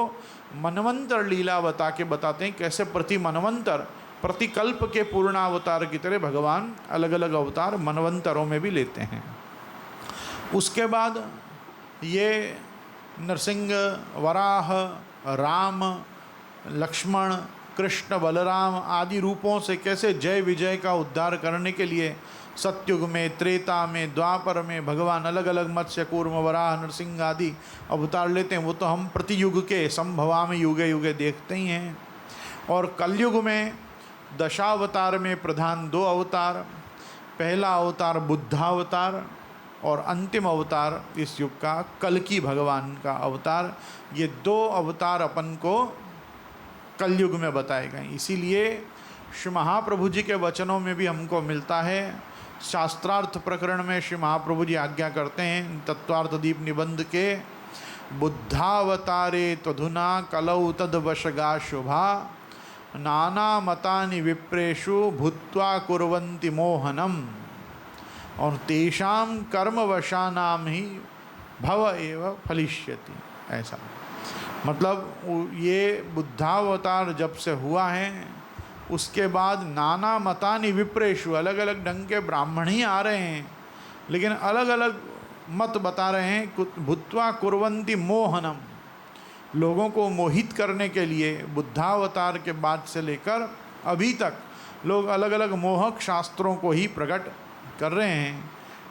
मनवंतर लीला बता के बताते हैं कैसे प्रति मनवंतर प्रतिकल्प के पूर्णावतार की तरह भगवान अलग अलग अवतार मनवंतरों में भी लेते हैं। उसके बाद ये नरसिंह, वराह, राम, लक्ष्मण, कृष्ण, बलराम आदि रूपों से कैसे जय विजय का उद्धार करने के लिए सत्युग में, त्रेता में, द्वापर में भगवान अलग अलग मत्स्य, कूर्म, वराह, नरसिंह आदि अवतार लेते हैं। वो तो हम प्रतियुग के संभवा में युगे युगे देखते ही हैं। और कलयुग में दशावतार में प्रधान 2 अवतार, पहला अवतार बुद्धावतार और अंतिम अवतार इस युग का कल्कि भगवान का अवतार। ये 2 अवतार अपन को कलयुग में बताए गए। इसीलिए श्री महाप्रभु जी के वचनों में भी हमको मिलता है। शास्त्रार्थ प्रकरण में श्री महाप्रभु जी आज्ञा करते हैं तत्वार्थ दीप निबंध के, बुद्धावतारे त्वधुना कलौ तद्वशगा शुभा नाना मतानि विप्रेषु भूत्वा कुर्वन्ति मोहनम और तेषाम कर्मवशानाम ही भव एव फलिष्यति। ऐसा मतलब ये बुद्धावतार जब से हुआ है उसके बाद नाना मतानि विप्रेषु, अलग अलग ढंग के ब्राह्मण ही आ रहे हैं लेकिन अलग अलग मत बता रहे हैं। भूत्वा कुर्वन्ति मोहनम, लोगों को मोहित करने के लिए बुद्धावतार के बाद से लेकर अभी तक लोग अलग अलग मोहक शास्त्रों को ही प्रकट कर रहे हैं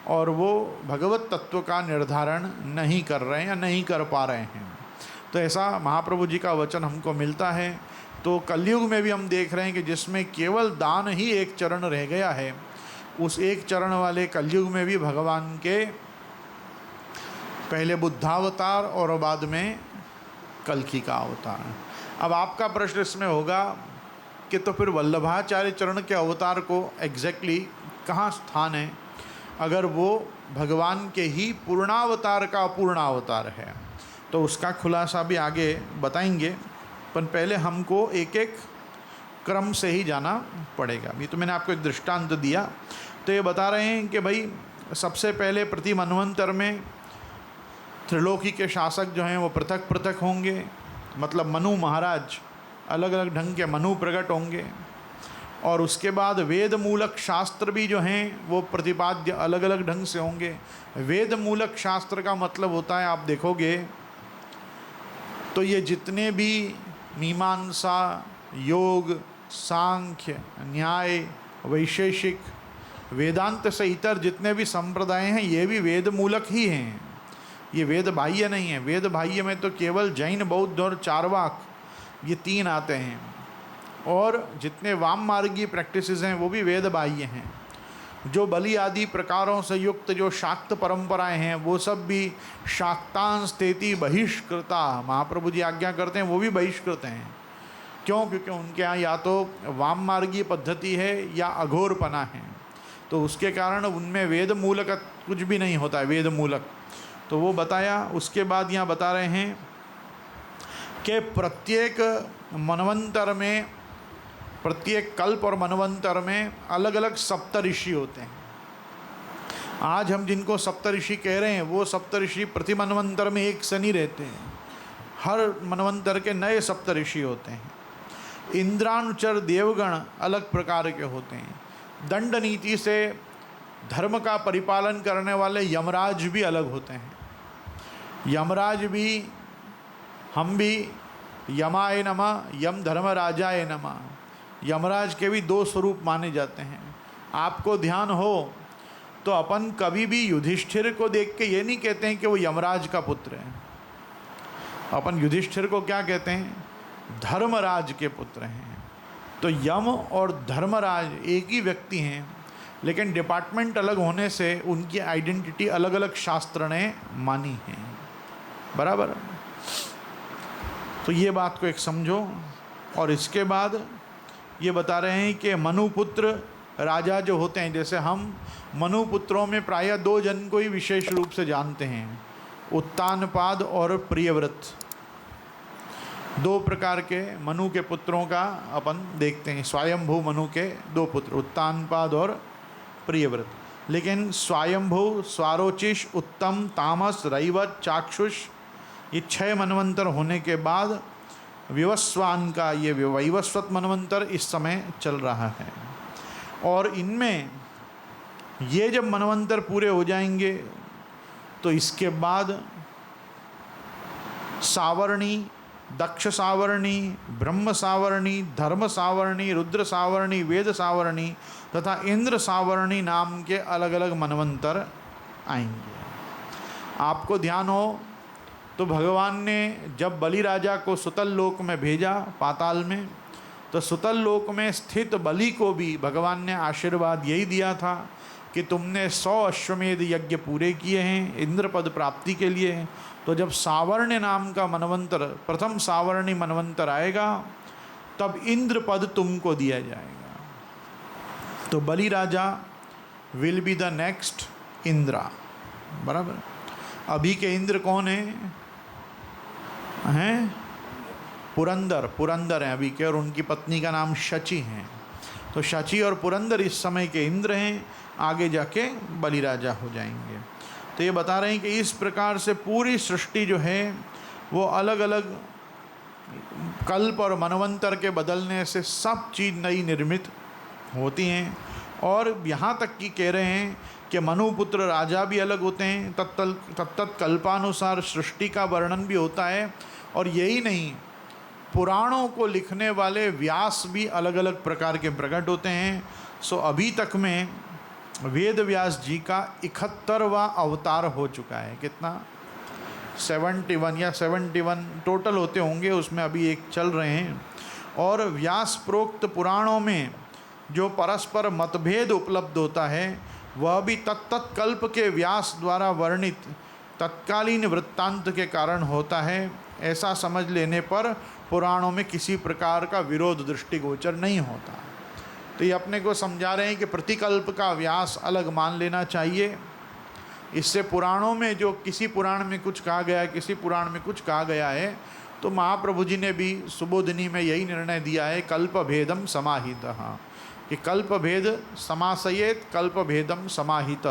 और वो भगवत तत्व का निर्धारण नहीं कर रहे हैं या नहीं कर पा रहे हैं। तो ऐसा महाप्रभु जी का वचन हमको मिलता है। तो कलयुग में भी हम देख रहे हैं कि जिसमें केवल दान ही एक चरण रह गया है, उस एक चरण वाले कलयुग में भी भगवान के पहले बुद्धावतार और बाद में कल्कि का अवतार। अब आपका प्रश्न इसमें होगा कि तो फिर वल्लभाचार्य चरण के अवतार को एग्जैक्टली कहाँ स्थान है, अगर वो भगवान के ही पूर्णावतार का अपूर्णावतार है? तो उसका खुलासा भी आगे बताएंगे, पर पहले हमको एक एक क्रम से ही जाना पड़ेगा। अभी तो मैंने आपको एक दृष्टांत दिया, तो ये बता रहे हैं कि भाई सबसे पहले प्रति मनवंतर में त्रिलोकी के शासक जो हैं वो पृथक पृथक होंगे, मतलब मनु महाराज अलग अलग ढंग के मनु प्रकट होंगे। और उसके बाद वेद मूलक शास्त्र भी जो हैं वो प्रतिपाद्य अलग अलग ढंग से होंगे। वेद मूलक शास्त्र का मतलब होता है, आप देखोगे तो ये जितने भी मीमांसा, योग, सांख्य, न्याय, वैशेषिक, वेदांत से इतर जितने भी संप्रदाय हैं ये भी वेद मूलक ही हैं, ये वेद बाह्य नहीं है। वेद बाह्य में तो केवल जैन, बौद्ध और चारवाक ये 3 आते हैं, और जितने वाम मार्गी प्रैक्टिसेस हैं वो भी वेद बाह्य हैं। जो बलि आदि प्रकारों से युक्त जो शाक्त परंपराएं हैं वो सब भी शाक्तांस्तेति बहिष्कृता, महाप्रभु जी आज्ञा करते हैं वो भी बहिष्कृत हैं। क्यों? क्योंकि उनके यहाँ या तो वाम मार्गी पद्धति है या अघोरपना है, तो उसके कारण उनमें वेद मूलक कुछ भी नहीं होता है, वेद मूलक। तो वो बताया। उसके बाद यहाँ बता रहे हैं कि प्रत्येक मनवंतर में, प्रत्येक कल्प और मनवंतर में अलग अलग सप्तऋषि होते हैं। आज हम जिनको सप्तऋषि कह रहे हैं वो सप्तऋषि प्रति मनवंतर में एक से नहीं रहते हैं, हर मनवंतर के नए सप्तऋषि होते हैं। इंद्रानुचर देवगण अलग प्रकार के होते हैं। दंड नीति से धर्म का परिपालन करने वाले यमराज भी अलग होते हैं। यमराज भी, हम भी यमाय नमः, यम धर्मराजाय नमः, यमराज के भी 2 स्वरूप माने जाते हैं। आपको ध्यान हो तो अपन कभी भी युधिष्ठिर को देख के ये नहीं कहते हैं कि वो यमराज का पुत्र है। अपन युधिष्ठिर को क्या कहते हैं? धर्मराज के पुत्र हैं। तो यम और धर्मराज एक ही व्यक्ति हैं, लेकिन डिपार्टमेंट अलग होने से उनकी आइडेंटिटी अलग अलग शास्त्र ने मानी है। बराबर? तो ये बात को एक समझो। और इसके बाद ये बता रहे हैं कि मनुपुत्र राजा जो होते हैं, जैसे हम मनुपुत्रों में प्रायः 2 जन को ही विशेष रूप से जानते हैं, उत्तानपाद और प्रियव्रत। 2 प्रकार के मनु के पुत्रों का अपन देखते हैं। स्वयंभू मनु के 2 पुत्र, उत्तानपाद और प्रियव्रत। लेकिन स्वयंभू, स्वारोचिष, उत्तम, तामस, रैवत, चाक्षुष, ये 6 मनवंतर होने के बाद विवस्वान का ये वैवस्वत मनवंतर इस समय चल रहा है। और इनमें ये जब मनवंतर पूरे हो जाएंगे तो इसके बाद सावर्णी, दक्ष सावर्णी, ब्रह्म सावर्णी, धर्म सावर्णी, रुद्र सावर्णी, वेद सावर्णी तथा इंद्र सावर्णी नाम के अलग अलग मनवंतर आएंगे। आपको ध्यान हो तो भगवान ने जब बलि राजा को सुतल लोक में भेजा, पाताल में, तो सुतल लोक में स्थित बलि को भी भगवान ने आशीर्वाद यही दिया था कि तुमने 100 अश्वमेध यज्ञ पूरे किए हैं इंद्र पद प्राप्ति के लिए, तो जब सावर्ण्य नाम का मनवंतर, प्रथम सावर्णी मनवंतर आएगा तब इंद्र पद तुमको दिया जाएगा। तो Bali raja will be the next Indra, बराबर। अभी के इंद्र कौन हैं? पुरंदर हैं अभी के, और उनकी पत्नी का नाम शची है। तो शची और पुरंदर इस समय के इंद्र हैं, आगे जाके बलि राजा हो जाएंगे। तो ये बता रहे हैं कि इस प्रकार से पूरी सृष्टि जो है वो अलग अलग कल्प और मनवंतर के बदलने से सब चीज़ नई निर्मित होती हैं। और यहाँ तक कि कह रहे हैं कि मनुपुत्र राजा भी अलग होते हैं, तत्त कल्पानुसार सृष्टि का वर्णन भी होता है। और यही नहीं, पुराणों को लिखने वाले व्यास भी अलग अलग प्रकार के प्रकट होते हैं। सो अभी तक में वेद व्यास जी का 71वां अवतार हो चुका है। कितना? 71 या 71 टोटल होते होंगे, उसमें अभी एक चल रहे हैं। और व्यास प्रोक्त पुराणों में जो परस्पर मतभेद उपलब्ध होता है वह भी तत्त कल्प के व्यास द्वारा वर्णित तत्कालीन वृत्तांत के कारण होता है। ऐसा समझ लेने पर पुराणों में किसी प्रकार का विरोध दृष्टिगोचर नहीं होता। तो ये अपने को समझा रहे हैं कि प्रतिकल्प का व्यास अलग मान लेना चाहिए। इससे पुराणों में जो किसी पुराण में कुछ कहा गया है, किसी पुराण में कुछ कहा गया है, तो महाप्रभु जी ने भी सुबोधिनी में यही निर्णय दिया है, कल्प भेदम समाहितः, कि कल्प भेद समासयेत कल्प भेदम समाहित।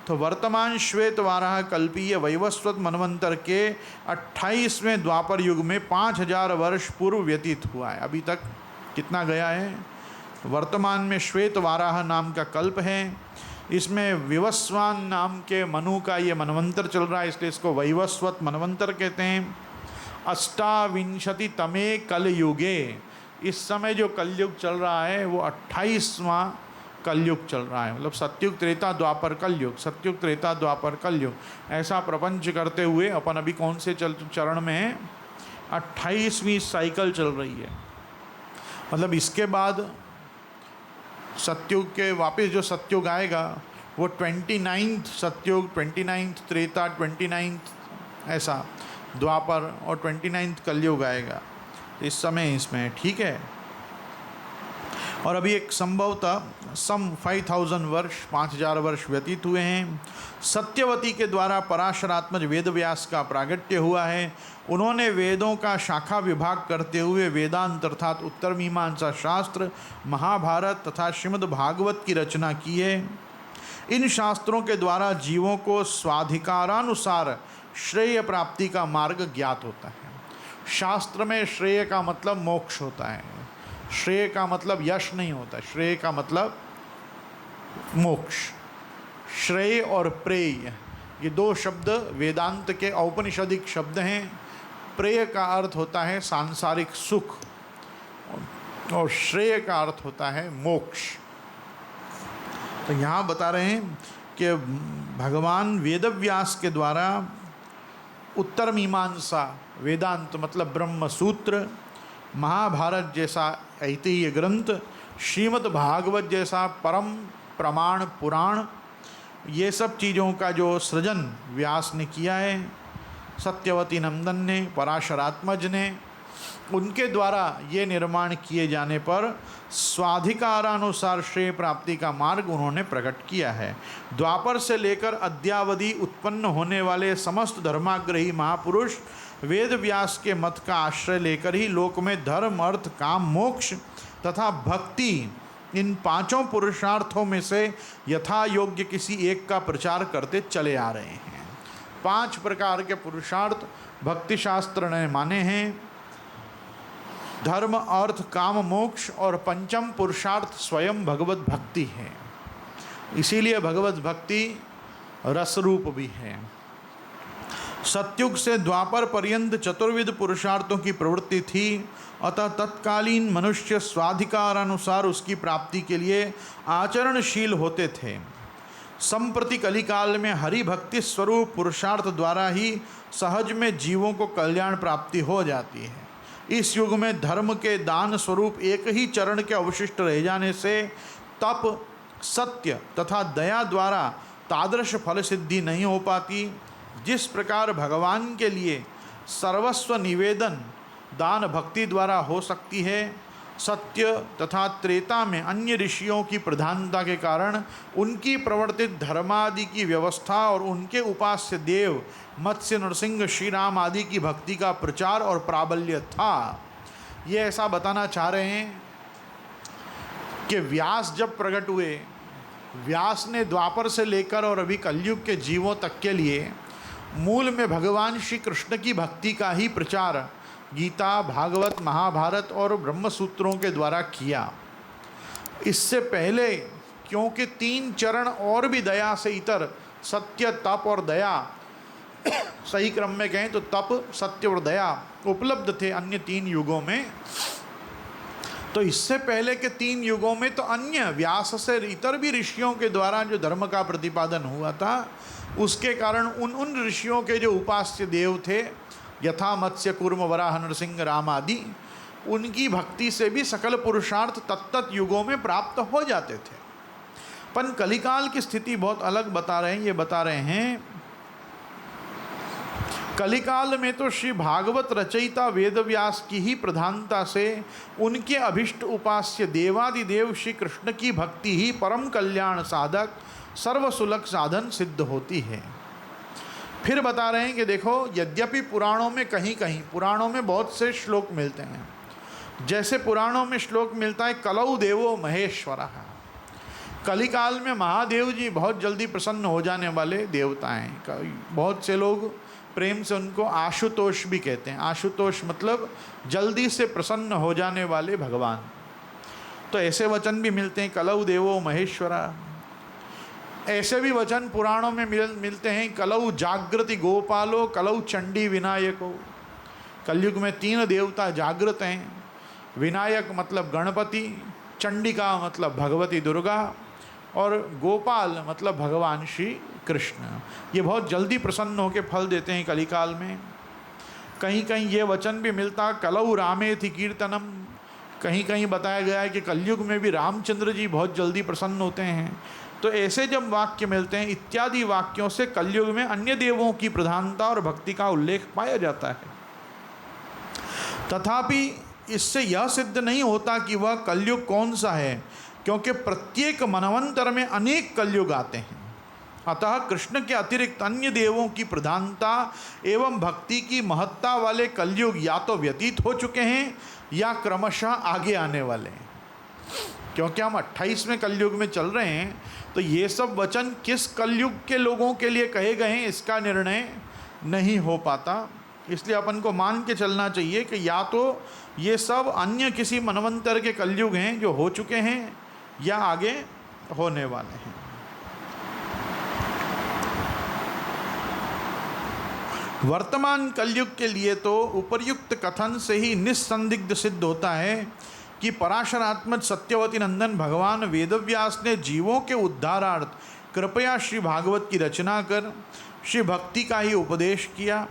तो वर्तमान श्वेत वाराह कल्पीय वैवस्वत मनवंतर के 28वें द्वापर युग में 5000 वर्ष पूर्व व्यतीत हुआ है। अभी तक कितना गया है? वर्तमान में श्वेत वाराह नाम का कल्प है, इसमें विवस्वान नाम के मनु का ये मनवंतर चल रहा है, इसलिए इसको वैवस्वत मनवंतर कहते हैं। 28तमे कलयुगे, इस समय जो कलयुग चल रहा है वो 28वां कलयुग चल रहा है, मतलब सत्युग त्रेता द्वापर कलयुग, सत्युग त्रेता द्वापर कलयुग, ऐसा प्रपंच करते हुए अपन अभी कौन से चरण में हैं? 28वीं साइकिल चल रही है। मतलब इसके बाद सत्युग के वापस जो सत्युग आएगा वो 29th सत्युग, 29th त्रेता, 29th ऐसा द्वापर और 29th कलयुग आएगा। इस समय इसमें ठीक है। और अभी एक संभवतः सम 5000 वर्ष, 5000 वर्ष व्यतीत हुए हैं। सत्यवती के द्वारा पराशरात्मज वेद व्यास का प्रागट्य हुआ है। उन्होंने वेदों का शाखा विभाग करते हुए वेदांत अर्थात उत्तर मीमांसा शास्त्र, महाभारत तथा श्रीमद् भागवत की रचना की है। इन शास्त्रों के द्वारा जीवों को स्वाधिकारानुसार श्रेय प्राप्ति का मार्ग ज्ञात होता है। शास्त्र में श्रेय का मतलब मोक्ष होता है, श्रेय का मतलब यश नहीं होता, श्रेय का मतलब मोक्ष। श्रेय और प्रेय ये दो शब्द वेदांत के औपनिषदिक शब्द हैं। प्रेय का अर्थ होता है सांसारिक सुख और श्रेय का अर्थ होता है मोक्ष। तो यहाँ बता रहे हैं कि भगवान वेदव्यास के द्वारा उत्तर मीमांसा वेदांत मतलब ब्रह्म सूत्र, महाभारत जैसा ऐतिह्य ग्रंथ, श्रीमद् भागवत जैसा परम प्रमाण पुराण, ये सब चीज़ों का जो सृजन व्यास ने किया है, सत्यवती नंदन ने, पराशरात्मज ने, उनके द्वारा ये निर्माण किए जाने पर स्वाधिकारानुसार श्रेय प्राप्ति का मार्ग उन्होंने प्रकट किया है। द्वापर से लेकर अद्यावधि उत्पन्न होने वाले समस्त धर्माग्रही महापुरुष वेद व्यास के मत का आश्रय लेकर ही लोक में धर्म, अर्थ, काम, मोक्ष तथा भक्ति, इन पांचों पुरुषार्थों में से यथा योग्य किसी एक का प्रचार करते चले आ रहे हैं। 5 प्रकार के पुरुषार्थ भक्ति शास्त्र ने माने हैं, धर्म, अर्थ, काम, मोक्ष, और पंचम पुरुषार्थ स्वयं भगवत भक्ति है। इसीलिए भगवत भक्ति रसरूप भी है। सत्युग से द्वापर पर्यंत चतुर्विध पुरुषार्थों की प्रवृत्ति थी, अतः तत्कालीन मनुष्य स्वाधिकारानुसार उसकी प्राप्ति के लिए आचरणशील होते थे। संप्रति कलिकाल में हरि भक्ति स्वरूप पुरुषार्थ द्वारा ही सहज में जीवों को कल्याण प्राप्ति हो जाती है। इस युग में धर्म के दान स्वरूप एक ही चरण के अवशिष्ट रह जाने से तप, सत्य तथा दया द्वारा तादृश फल सिद्धि नहीं हो पाती जिस प्रकार भगवान के लिए सर्वस्व निवेदन दान भक्ति द्वारा हो सकती है। सत्य तथा त्रेता में अन्य ऋषियों की प्रधानता के कारण उनकी प्रवर्तित धर्मादि की व्यवस्था और उनके उपास्य देव मत्स्य नरसिंह श्री राम आदि की भक्ति का प्रचार और प्राबल्य था। ये ऐसा बताना चाह रहे हैं कि व्यास जब प्रकट हुए, व्यास ने द्वापर से लेकर और अभी कलयुग के जीवों तक के लिए मूल में भगवान श्री कृष्ण की भक्ति का ही प्रचार गीता, भागवत, महाभारत और ब्रह्मसूत्रों के द्वारा किया। इससे पहले क्योंकि 3 चरण और भी दया से इतर सत्य, तप और दया, सही क्रम में कहें तो तप, सत्य और दया उपलब्ध थे अन्य 3 युगों में, तो इससे पहले के 3 युगों में तो अन्य व्यास से इतर भी ऋषियों के द्वारा जो धर्म का प्रतिपादन हुआ था, उसके कारण उन ऋषियों के जो उपास्य देव थे यथा मत्स्य, कूर्म, वराह, नरसिंह, राम आदि, उनकी भक्ति से भी सकल पुरुषार्थ तत्त युगों में प्राप्त हो जाते थे। पर कलिकाल की स्थिति बहुत अलग बता रहे हैं। ये बता रहे हैं कलिकाल में तो श्री भागवत रचयिता वेदव्यास की ही प्रधानता से उनके अभिष्ट उपास्य देवादिदेव श्री कृष्ण की भक्ति ही परम कल्याण साधक सर्वसुलभ साधन सिद्ध होती है। फिर बता रहे हैं कि देखो, यद्यपि पुराणों में कहीं कहीं पुराणों में बहुत से श्लोक मिलते हैं, जैसे पुराणों में श्लोक मिलता है कलौ देवो महेश्वरः, कलिकाल में महादेव जी बहुत जल्दी प्रसन्न हो जाने वाले देवता हैं। बहुत से लोग प्रेम से उनको आशुतोष भी कहते हैं। आशुतोष मतलब जल्दी से प्रसन्न हो जाने वाले भगवान। तो ऐसे वचन भी मिलते हैं, कलौ देवो महेश्वरः। ऐसे भी वचन पुराणों में मिलते हैं, कलौ जागृति गोपालो, कलौ चंडी विनायको। कलयुग में 3 देवता जागृत हैं। विनायक मतलब गणपति, चंडिका मतलब भगवती दुर्गा, और गोपाल मतलब भगवान श्री कृष्ण। ये बहुत जल्दी प्रसन्न होकर फल देते हैं कलिकाल में। कहीं कहीं ये वचन भी मिलता, कलौ रामेति कीर्तनम। कहीं कहीं बताया गया है कि कलयुग में भी रामचंद्र जी बहुत जल्दी प्रसन्न होते हैं। तो ऐसे जब वाक्य मिलते हैं, इत्यादि वाक्यों से कलयुग में अन्य देवों की प्रधानता और भक्ति का उल्लेख पाया जाता है। तथापि इससे यह सिद्ध नहीं होता कि वह कलयुग कौन सा है, क्योंकि प्रत्येक मनवंतर में अनेक कलयुग आते हैं। अतः कृष्ण के अतिरिक्त अन्य देवों की प्रधानता एवं भक्ति की महत्ता वाले कलयुग या तो व्यतीत हो चुके हैं या क्रमशः आगे आने वाले हैं। क्योंकि हम 28वें कलयुग में चल रहे हैं, तो ये सब वचन किस कलयुग के लोगों के लिए कहे गए हैं इसका निर्णय नहीं हो पाता। इसलिए अपन को मान के चलना चाहिए कि या तो ये सब अन्य किसी मनवंतर के कलयुग हैं जो हो चुके हैं या आगे होने वाले हैं। वर्तमान कलयुग के लिए तो उपर्युक्त कथन से ही निस्संदिग्ध सिद्ध होता है कि पराशरात्मज सत्यवती नंदन भगवान वेदव्यास ने जीवों के उद्धारार्थ कृपया श्री भागवत की रचना कर श्री भक्ति का ही उपदेश किया।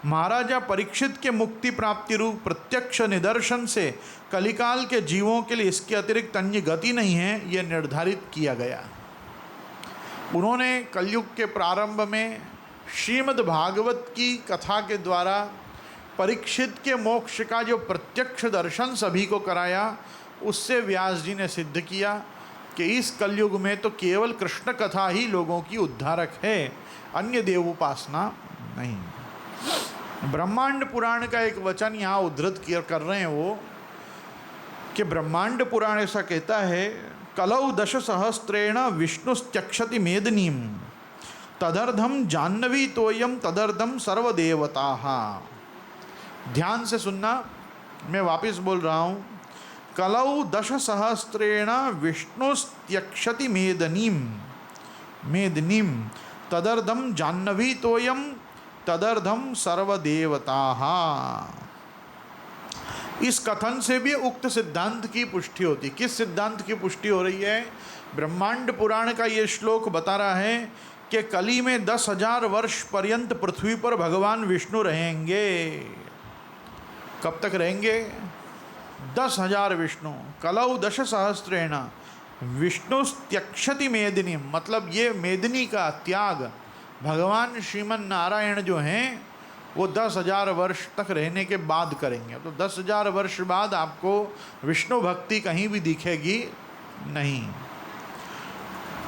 महाराजा परीक्षित के मुक्ति प्राप्ति रूप प्रत्यक्ष निदर्शन से कलिकाल के जीवों के लिए इसके अतिरिक्त अन्य गति नहीं है, यह निर्धारित किया गया। उन्होंने कलयुग के प्रारंभ में श्रीमद् भागवत की कथा के द्वारा परीक्षित के मोक्ष का जो प्रत्यक्ष दर्शन सभी को कराया, उससे व्यास जी ने सिद्ध किया कि इस कलयुग में तो केवल कृष्ण कथा ही लोगों की उद्धारक है, अन्य देव उपासना नहीं। ब्रह्मांड पुराण का एक वचन यहाँ उद्धृत कर रहे हैं वो, कि ब्रह्मांड पुराण ऐसा कहता है, कलौ 10 सहस्रेण विष्णुस्त्यक्षति मेदनीम तदर्धम जाह्नवी तोयम तदर्धम सर्वदेवताः। ध्यान से सुनना, मैं वापस बोल रहा हूँ। कलौ 10 सहस्रेण विष्णुस्त्यक्षति मेदनीम तदर्धम जाह्नवी तोयम तदर्धम सर्वदेवताः। इस कथन से भी उक्त सिद्धांत की पुष्टि होती। किस सिद्धांत की पुष्टि हो रही है? ब्रह्मांड पुराण का ये श्लोक बता रहा है कि कली में 10,000 वर्ष पर्यंत पृथ्वी पर भगवान विष्णु रहेंगे। कब तक रहेंगे? 10,000 विष्णु। कलौ 10 सहस्रेण, विष्णुस्त्यक्षति मेदिनी, मतलब ये मेदिनी का त्याग भगवान श्रीमन नारायण जो हैं वो 10,000 वर्ष तक रहने के बाद करेंगे। तो 10,000 वर्ष बाद आपको विष्णु भक्ति कहीं भी दिखेगी नहीं।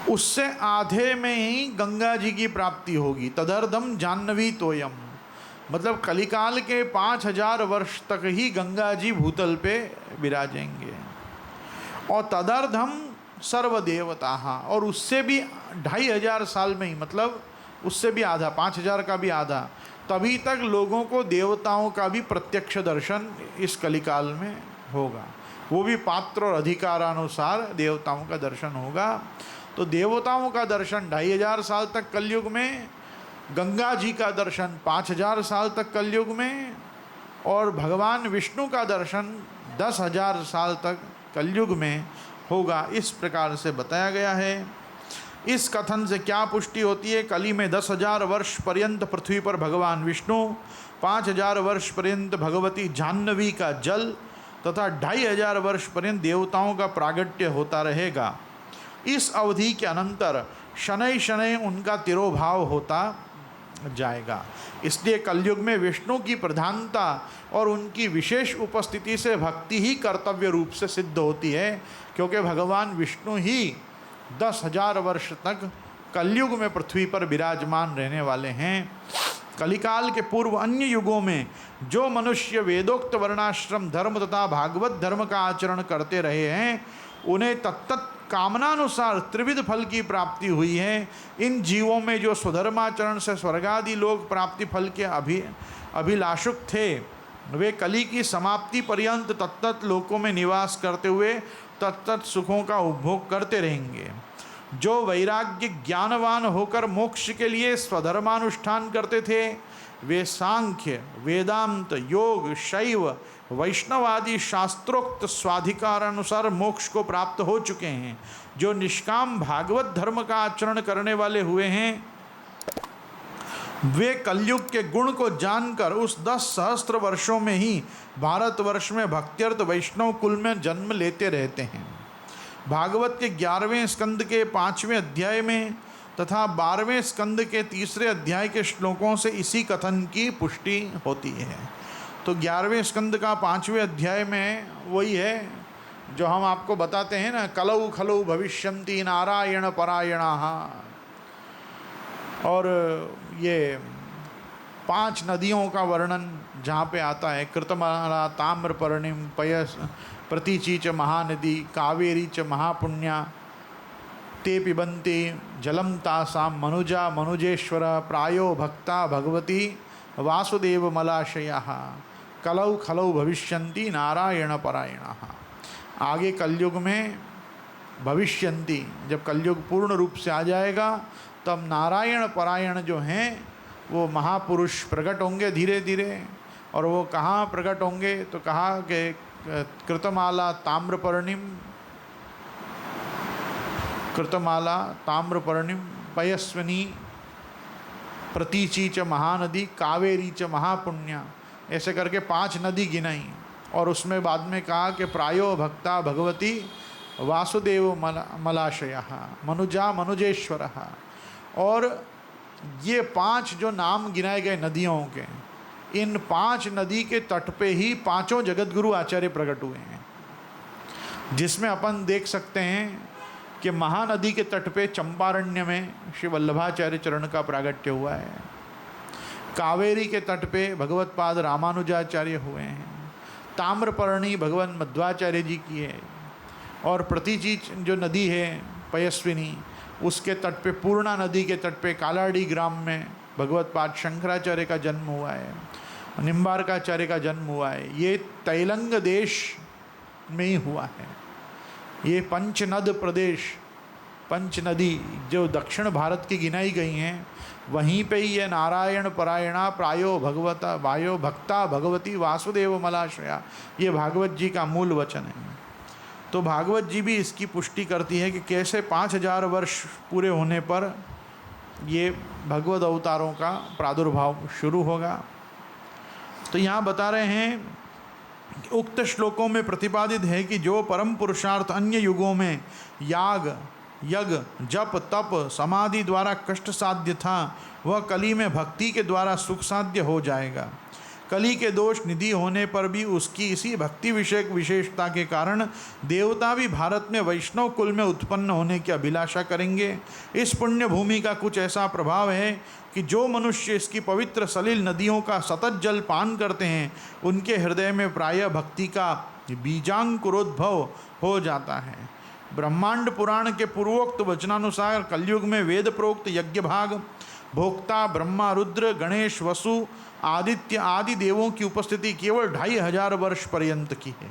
उससे आधे में ही गंगा जी की प्राप्ति होगी। तदर्धम जाह्नवी तोयम, मतलब कलिकाल के 5,000 वर्ष तक ही गंगा जी भूतल पे विराजेंगे। और तदर्धम सर्वदेवता, और उससे भी 2,500 साल में ही, मतलब उससे भी आधा, 5,000 का भी आधा, तभी तक लोगों को देवताओं का भी प्रत्यक्ष दर्शन इस कलिकाल में होगा। वो भी पात्र और अधिकारानुसार देवताओं का दर्शन होगा। तो देवताओं का दर्शन 2,500 साल तक कलयुग में, गंगा जी का दर्शन 5,000 साल तक कलयुग में, और भगवान विष्णु का दर्शन 10,000 साल तक कलयुग में होगा। इस प्रकार से बताया गया है। इस कथन से क्या पुष्टि होती है? कली में 10,000 वर्ष पर्यंत पृथ्वी पर भगवान विष्णु, 5,000 वर्ष पर्यंत भगवती जाह्नवी का जल तथा 2,500 वर्ष पर्यंत देवताओं का प्रागट्य होता रहेगा। इस अवधि के अनंतर शनै शनै उनका तिरोभाव होता जाएगा। इसलिए कलयुग में विष्णु की प्रधानता और उनकी विशेष उपस्थिति से भक्ति ही कर्तव्य रूप से सिद्ध होती है, क्योंकि भगवान विष्णु ही 10,000 वर्ष तक कलयुग में पृथ्वी पर विराजमान रहने वाले हैं। कलिकाल के पूर्व अन्य युगों में जो मनुष्य वेदोक्त वर्णाश्रम धर्म तथा भागवत धर्म का आचरण करते रहे हैं, उन्हें तत्त कामनानुसार त्रिविध फल की प्राप्ति हुई है। इन जीवों में जो स्वधर्माचरण से स्वर्गादि लोक प्राप्ति फल के अभिलाषुक थे, वे कली की समाप्ति पर्यंत तत्त लोकों में निवास करते हुए तत्त सुखों का उपभोग करते रहेंगे। जो वैराग्य ज्ञानवान होकर मोक्ष के लिए स्वधर्मानुष्ठान करते थे, वे सांख्य, वेदांत, योग, शैव, वैष्णव आदि शास्त्रोक्त स्वाधिकारानुसार मोक्ष को प्राप्त हो चुके हैं। जो निष्काम भागवत धर्म का आचरण करने वाले हुए हैं, वे कलयुग के गुण को जानकर उस 10 सहस्त्र वर्षों में ही भारतवर्ष में भक्त्यर्थ वैष्णव कुल में जन्म लेते रहते हैं। भागवत के 11वें स्कंद के 5वें अध्याय में तथा 12वें स्कंद के 3रे अध्याय के श्लोकों से इसी कथन की पुष्टि होती है। तो 11वें स्कंद का 5वें अध्याय में वही है जो हम आपको बताते हैं ना, कलौ खलौ भविष्यन्ति नारायण परायणाः। और ये 5 नदियों का वर्णन जहाँ पे आता है, कृतमाला, ताम्रपर्णिम, पयस, प्रतीची च महानदी, कावेरी च महापुण्या, ते पिबन्ति जलम तासां मनुजा मनुजेश्वर, प्रायो भक्ता भगवती वासुदेव मलाशयाः, कलौ खलौ भविष्यन्ति नारायण परायणाः। आगे कलयुग में भविष्यन्ति, जब कलयुग पूर्ण रूप से आ जाएगा, तब नारायण परायण जो हैं वो महापुरुष प्रकट होंगे धीरे धीरे। और वो कहाँ प्रकट होंगे? तो कहा कि कृतमाला ताम्रपर्णिम, कृतमाला ताम्रपर्णिम, पयस्विनी, प्रतीची च महानदी, कावेरी च महापुण्या, ऐसे करके 5 नदी गिनाई। और उसमें बाद में कहा कि प्रायो भक्ता भगवती वासुदेव मलाशयः, मनुजा मनुजेश्वरः। और ये 5 जो नाम गिनाए गए नदियों के, इन 5 नदी के तट पे ही 5 जगतगुरु आचार्य प्रकट हुए हैं, जिसमें अपन देख सकते हैं कि महानदी के तट पे चंपारण्य में श्री वल्लभाचार्य चरण का प्रागट्य हुआ है। कावेरी के तट पे भगवत पाद रामानुजाचार्य हुए हैं। ताम्रपर्णी भगवान मध्वाचार्य जी की है। और प्रतीची जो नदी है पयस्विनी, उसके तट पे, पूर्णा नदी के तट पे कालाड़ी ग्राम में भगवत पाद शंकराचार्य का जन्म हुआ है, निम्बारकाचार्य का जन्म हुआ है। ये तैलंग देश में ही हुआ है। ये पंचनद प्रदेश, पंचनदी जो दक्षिण भारत की गिनाई गई हैं, वहीं पे ही ये नारायण परायणा प्रायो भगवता वायो भक्ता भगवती वासुदेव मलाशया, ये भागवत जी का मूल वचन है। तो भागवत जी भी इसकी पुष्टि करती है कि कैसे 5,000 वर्ष पूरे होने पर ये भगवद अवतारों का प्रादुर्भाव शुरू होगा। तो यहाँ बता रहे हैं उक्त श्लोकों में प्रतिपादित है कि जो परम पुरुषार्थ अन्य युगों में याग यज्ञ जप तप समाधि द्वारा कष्ट साध्य था, वह कली में भक्ति के द्वारा सुख साध्य हो जाएगा। कली के दोष निधि होने पर भी उसकी इसी भक्ति विषयक विशेषता के कारण देवता भी भारत में वैष्णव कुल में उत्पन्न होने की अभिलाषा करेंगे। इस पुण्य भूमि का कुछ ऐसा प्रभाव है कि जो मनुष्य इसकी पवित्र सलिल नदियों का सतत जल पान करते हैं, उनके हृदय में प्रायः भक्ति का बीजांकुरोद्भव हो जाता है। ब्रह्मांड पुराण के पूर्वोक्त वचनानुसार कलयुग में वेद प्रोक्त यज्ञ भाग भोक्ता ब्रह्मा रुद्र गणेश वसु आदित्य आदि देवों की उपस्थिति केवल 2500 वर्ष पर्यंत की है।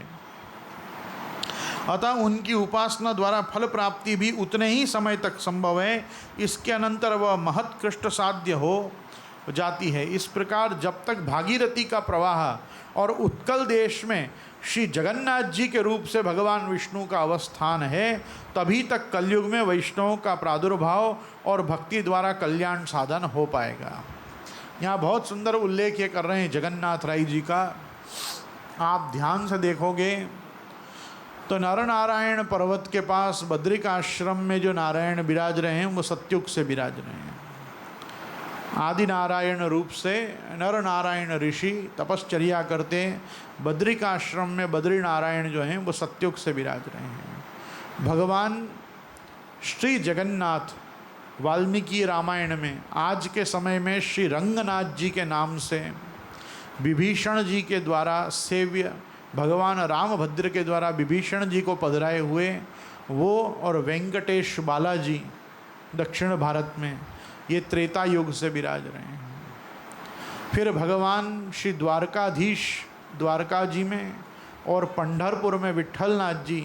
अतः उनकी उपासना द्वारा फल प्राप्ति भी उतने ही समय तक संभव है। इसके अनंतर वह महत्कृष्ट साध्य हो जाती है। इस प्रकार जब तक भागीरथी का प्रवाह और उत्कल देश में श्री जगन्नाथ जी के रूप से भगवान विष्णु का अवस्थान है, तभी तक कलयुग में वैष्णवों का प्रादुर्भाव और भक्ति द्वारा कल्याण साधन हो पाएगा। यहाँ बहुत सुंदर उल्लेख ये कर रहे हैं जगन्नाथ राय जी का। आप ध्यान से देखोगे तो नर नारायण पर्वत के पास बद्रिक आश्रम में जो नारायण विराज रहे हैं वो सत्युग से विराज रहे हैं। आदि नारायण रूप से नर नारायण ऋषि तपश्चर्या करते बद्रिक आश्रम में बद्री नारायण जो हैं वो सत्युग से विराज रहे हैं। भगवान श्री जगन्नाथ वाल्मीकि रामायण में आज के समय में श्री रंगनाथ जी के नाम से विभीषण जी के द्वारा सेव्य भगवान रामभद्र के द्वारा विभीषण जी को पधराए हुए वो और वेंकटेश बालाजी दक्षिण भारत में ये त्रेता युग से विराज रहे हैं। फिर भगवान श्री द्वारकाधीश द्वारका जी में और पंढरपुर में विट्ठलनाथ जी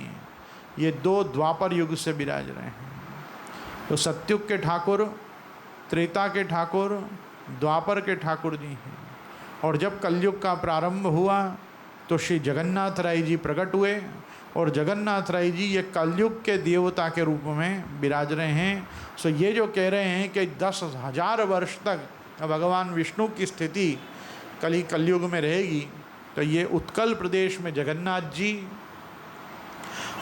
ये 2 द्वापर युग से विराज रहे हैं। तो सत्युग के ठाकुर, त्रेता के ठाकुर, द्वापर के ठाकुर जी हैं। और जब कलयुग का प्रारंभ हुआ तो श्री जगन्नाथ राय जी प्रकट हुए और जगन्नाथ राय जी ये कलयुग के देवता के रूप में विराज रहे हैं। सो ये जो कह रहे हैं कि 10,000 वर्ष तक भगवान विष्णु की स्थिति कलयुग में रहेगी, तो ये उत्कल प्रदेश में जगन्नाथ जी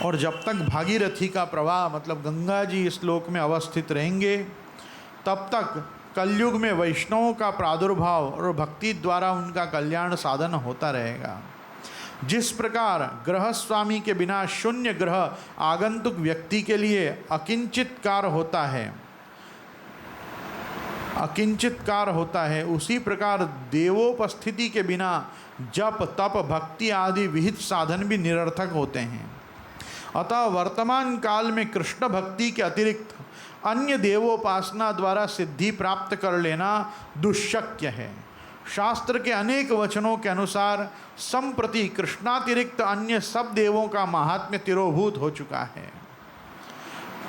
और जब तक भागीरथी का प्रवाह मतलब गंगा जी इस लोक में अवस्थित रहेंगे, तब तक कलयुग में वैष्णवों का प्रादुर्भाव और भक्ति द्वारा उनका कल्याण साधन होता रहेगा। जिस प्रकार गृहस्वामी के बिना शून्य ग्रह आगंतुक व्यक्ति के लिए अकिंचितकार होता है, उसी प्रकार देवोपस्थिति के बिना जप तप भक्ति आदि विहित साधन भी निरर्थक होते हैं। अतः वर्तमान काल में कृष्ण भक्ति के अतिरिक्त अन्य देवोपासना द्वारा सिद्धि प्राप्त कर लेना दुष्शक्य है। शास्त्र के अनेक वचनों के अनुसार संप्रति कृष्णातिरिक्त अन्य सब देवों का महात्म्य तिरोभूत हो चुका है,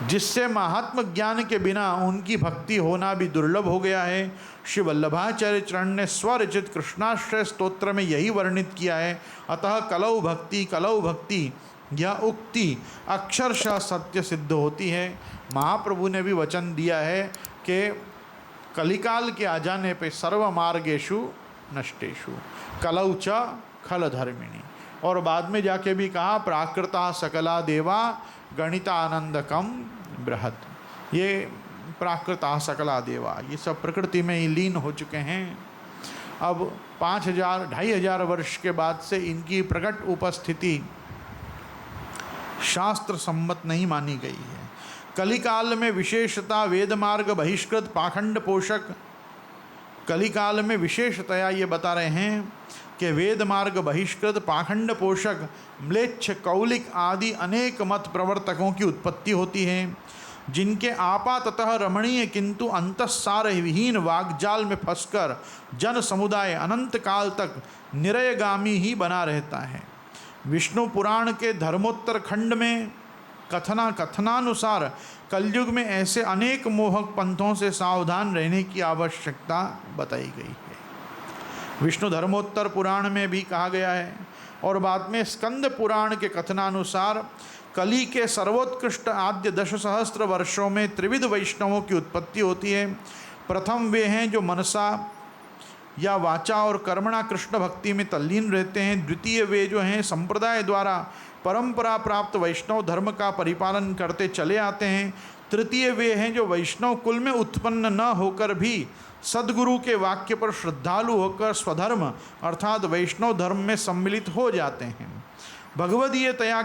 जिससे महात्म ज्ञान के बिना उनकी भक्ति होना भी दुर्लभ हो गया है। श्री वल्लभाचार्य चरण ने स्वरचित कृष्णाश्रय स्तोत्र में यही वर्णित किया है। अतः कलौ भक्ति यह उक्ति अक्षरशः सत्य सिद्ध होती है। महाप्रभु ने भी वचन दिया है कि कलिकाल के आ जाने पे सर्व मार्गेषु नष्टेषु कलौ च खल धर्मिणी, और बाद में जाके भी कहा प्राकृता सकला देवा गणितानंदकम बृहत। ये प्राकृता सकला देवा ये सब प्रकृति में ही लीन हो चुके हैं। अब 5,000-2,500 वर्ष के बाद से इनकी प्रकट उपस्थिति शास्त्र सम्मत नहीं मानी गई है। कलिकाल में विशेषता वेद मार्ग बहिष्कृत पाखंड पोषक, कलिकाल में विशेषतया ये बता रहे हैं कि वेद मार्ग बहिष्कृत पाखंड पोषक म्लेच्छ कौलिक आदि अनेक मत प्रवर्तकों की उत्पत्ति होती है, जिनके आपाततः रमणीय किंतु अंतस्सार विहीन वाग्जाल में फंसकर जन समुदाय अनंत काल तक निरयगामी ही बना रहता है। विष्णु पुराण के धर्मोत्तर खंड में कथनानुसार कलयुग में ऐसे अनेक मोहक पंथों से सावधान रहने की आवश्यकता बताई गई है। विष्णु धर्मोत्तर पुराण में भी कहा गया है और बाद में स्कंद पुराण के कथनानुसार कली के सर्वोत्कृष्ट आद्य 10 सहस्त्र वर्षों में त्रिविध वैष्णवों की उत्पत्ति होती है। प्रथम वे हैं जो मनसा या वाचा और कर्मणा कृष्ण भक्ति में तल्लीन रहते हैं। द्वितीय वे जो हैं संप्रदाय द्वारा परंपरा प्राप्त वैष्णव धर्म का परिपालन करते चले आते हैं। तृतीय वे हैं जो वैष्णव कुल में उत्पन्न न होकर भी सद्गुरु के वाक्य पर श्रद्धालु होकर स्वधर्म अर्थात वैष्णव धर्म में सम्मिलित हो जाते हैं। भगवदीयता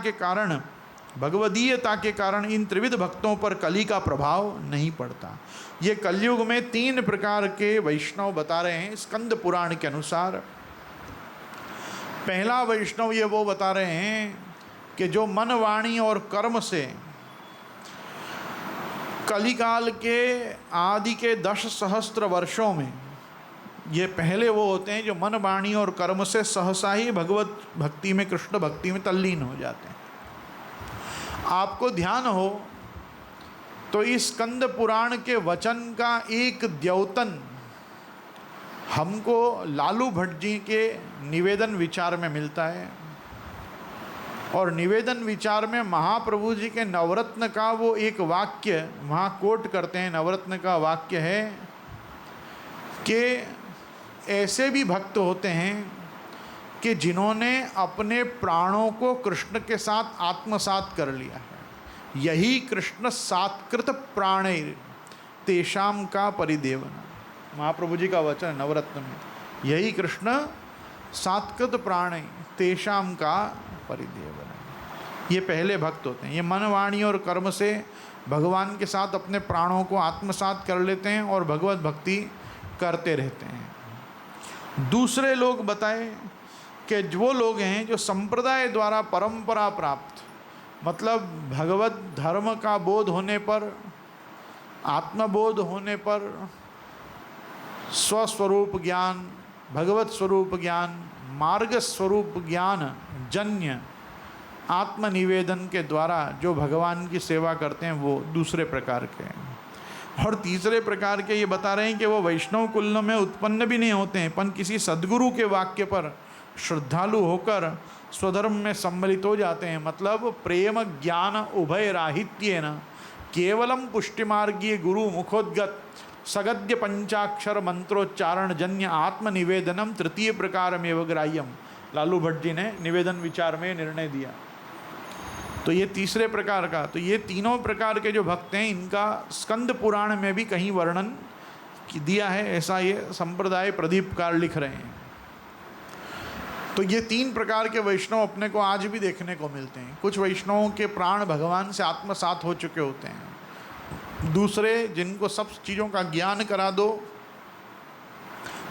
के कारण इन त्रिविध भक्तों पर कली का प्रभाव नहीं पड़ता। ये कलयुग में 3 प्रकार के वैष्णव बता रहे हैं स्कंद पुराण के अनुसार। पहला वैष्णव ये वो बता रहे हैं कि जो मन वाणी और कर्म से कलिकाल के आदि के 10 सहस्त्र वर्षों में ये पहले वो होते हैं जो मन वाणी और कर्म से सहसा ही भगवत भक्ति में कृष्ण भक्ति में तल्लीन हो जाते हैं। आपको ध्यान हो तो इस स्कंद पुराण के वचन का एक द्योतन हमको लालू भट्ट जी के निवेदन विचार में मिलता है। और निवेदन विचार में महाप्रभु जी के नवरत्न का वो एक वाक्य वहाँ कोट करते हैं। नवरत्न का वाक्य है कि ऐसे भी भक्त होते हैं कि जिन्होंने अपने प्राणों को कृष्ण के साथ आत्मसात कर लिया है। यही कृष्ण सात्कृत प्राणे तेषाम का परिदेवना। महाप्रभु जी का वचन नवरत्न में, यही कृष्ण सात्कृत प्राणे तेषाम का परिदेवना। ये पहले भक्त होते हैं। ये मन वाणी और कर्म से भगवान के साथ अपने प्राणों को आत्मसात कर लेते हैं और भगवत भक्ति करते रहते हैं। दूसरे लोग बताए कि वो लोग हैं जो संप्रदाय द्वारा परंपरा प्राप्त, मतलब भगवत धर्म का बोध होने पर, आत्मबोध होने पर स्वस्वरूप ज्ञान, भगवत स्वरूप ज्ञान, मार्ग स्वरूप ज्ञान जन्य आत्मनिवेदन के द्वारा जो भगवान की सेवा करते हैं वो दूसरे प्रकार के हैं। और तीसरे प्रकार के ये बता रहे हैं कि वो वैष्णव कुल में उत्पन्न भी नहीं होते हैं, पर किसी सद्गुरु के वाक्य पर श्रद्धालु होकर स्वधर्म में सम्मिलित हो जाते हैं। मतलब प्रेम ज्ञान उभय राहित्येन केवलम पुष्टिमार्गीय गुरु मुखोद्गत सगद्य पंचाक्षर मंत्रोच्चारण जन्य आत्मनिवेदनम तृतीय प्रकारमेव ग्राह्यम। लालू भट्ट जी ने निवेदन विचार में निर्णय दिया। तो ये तीसरे प्रकार का, तो ये तीनों प्रकार के जो भक्त हैं इनका स्कंद पुराण में भी कहीं वर्णन दिया है, ऐसा ये संप्रदाय प्रदीपकार लिख रहे हैं। तो ये 3 प्रकार के वैष्णव अपने को आज भी देखने को मिलते हैं। कुछ वैष्णवों के प्राण भगवान से आत्मसात हो चुके होते हैं, दूसरे जिनको सब चीज़ों का ज्ञान करा दो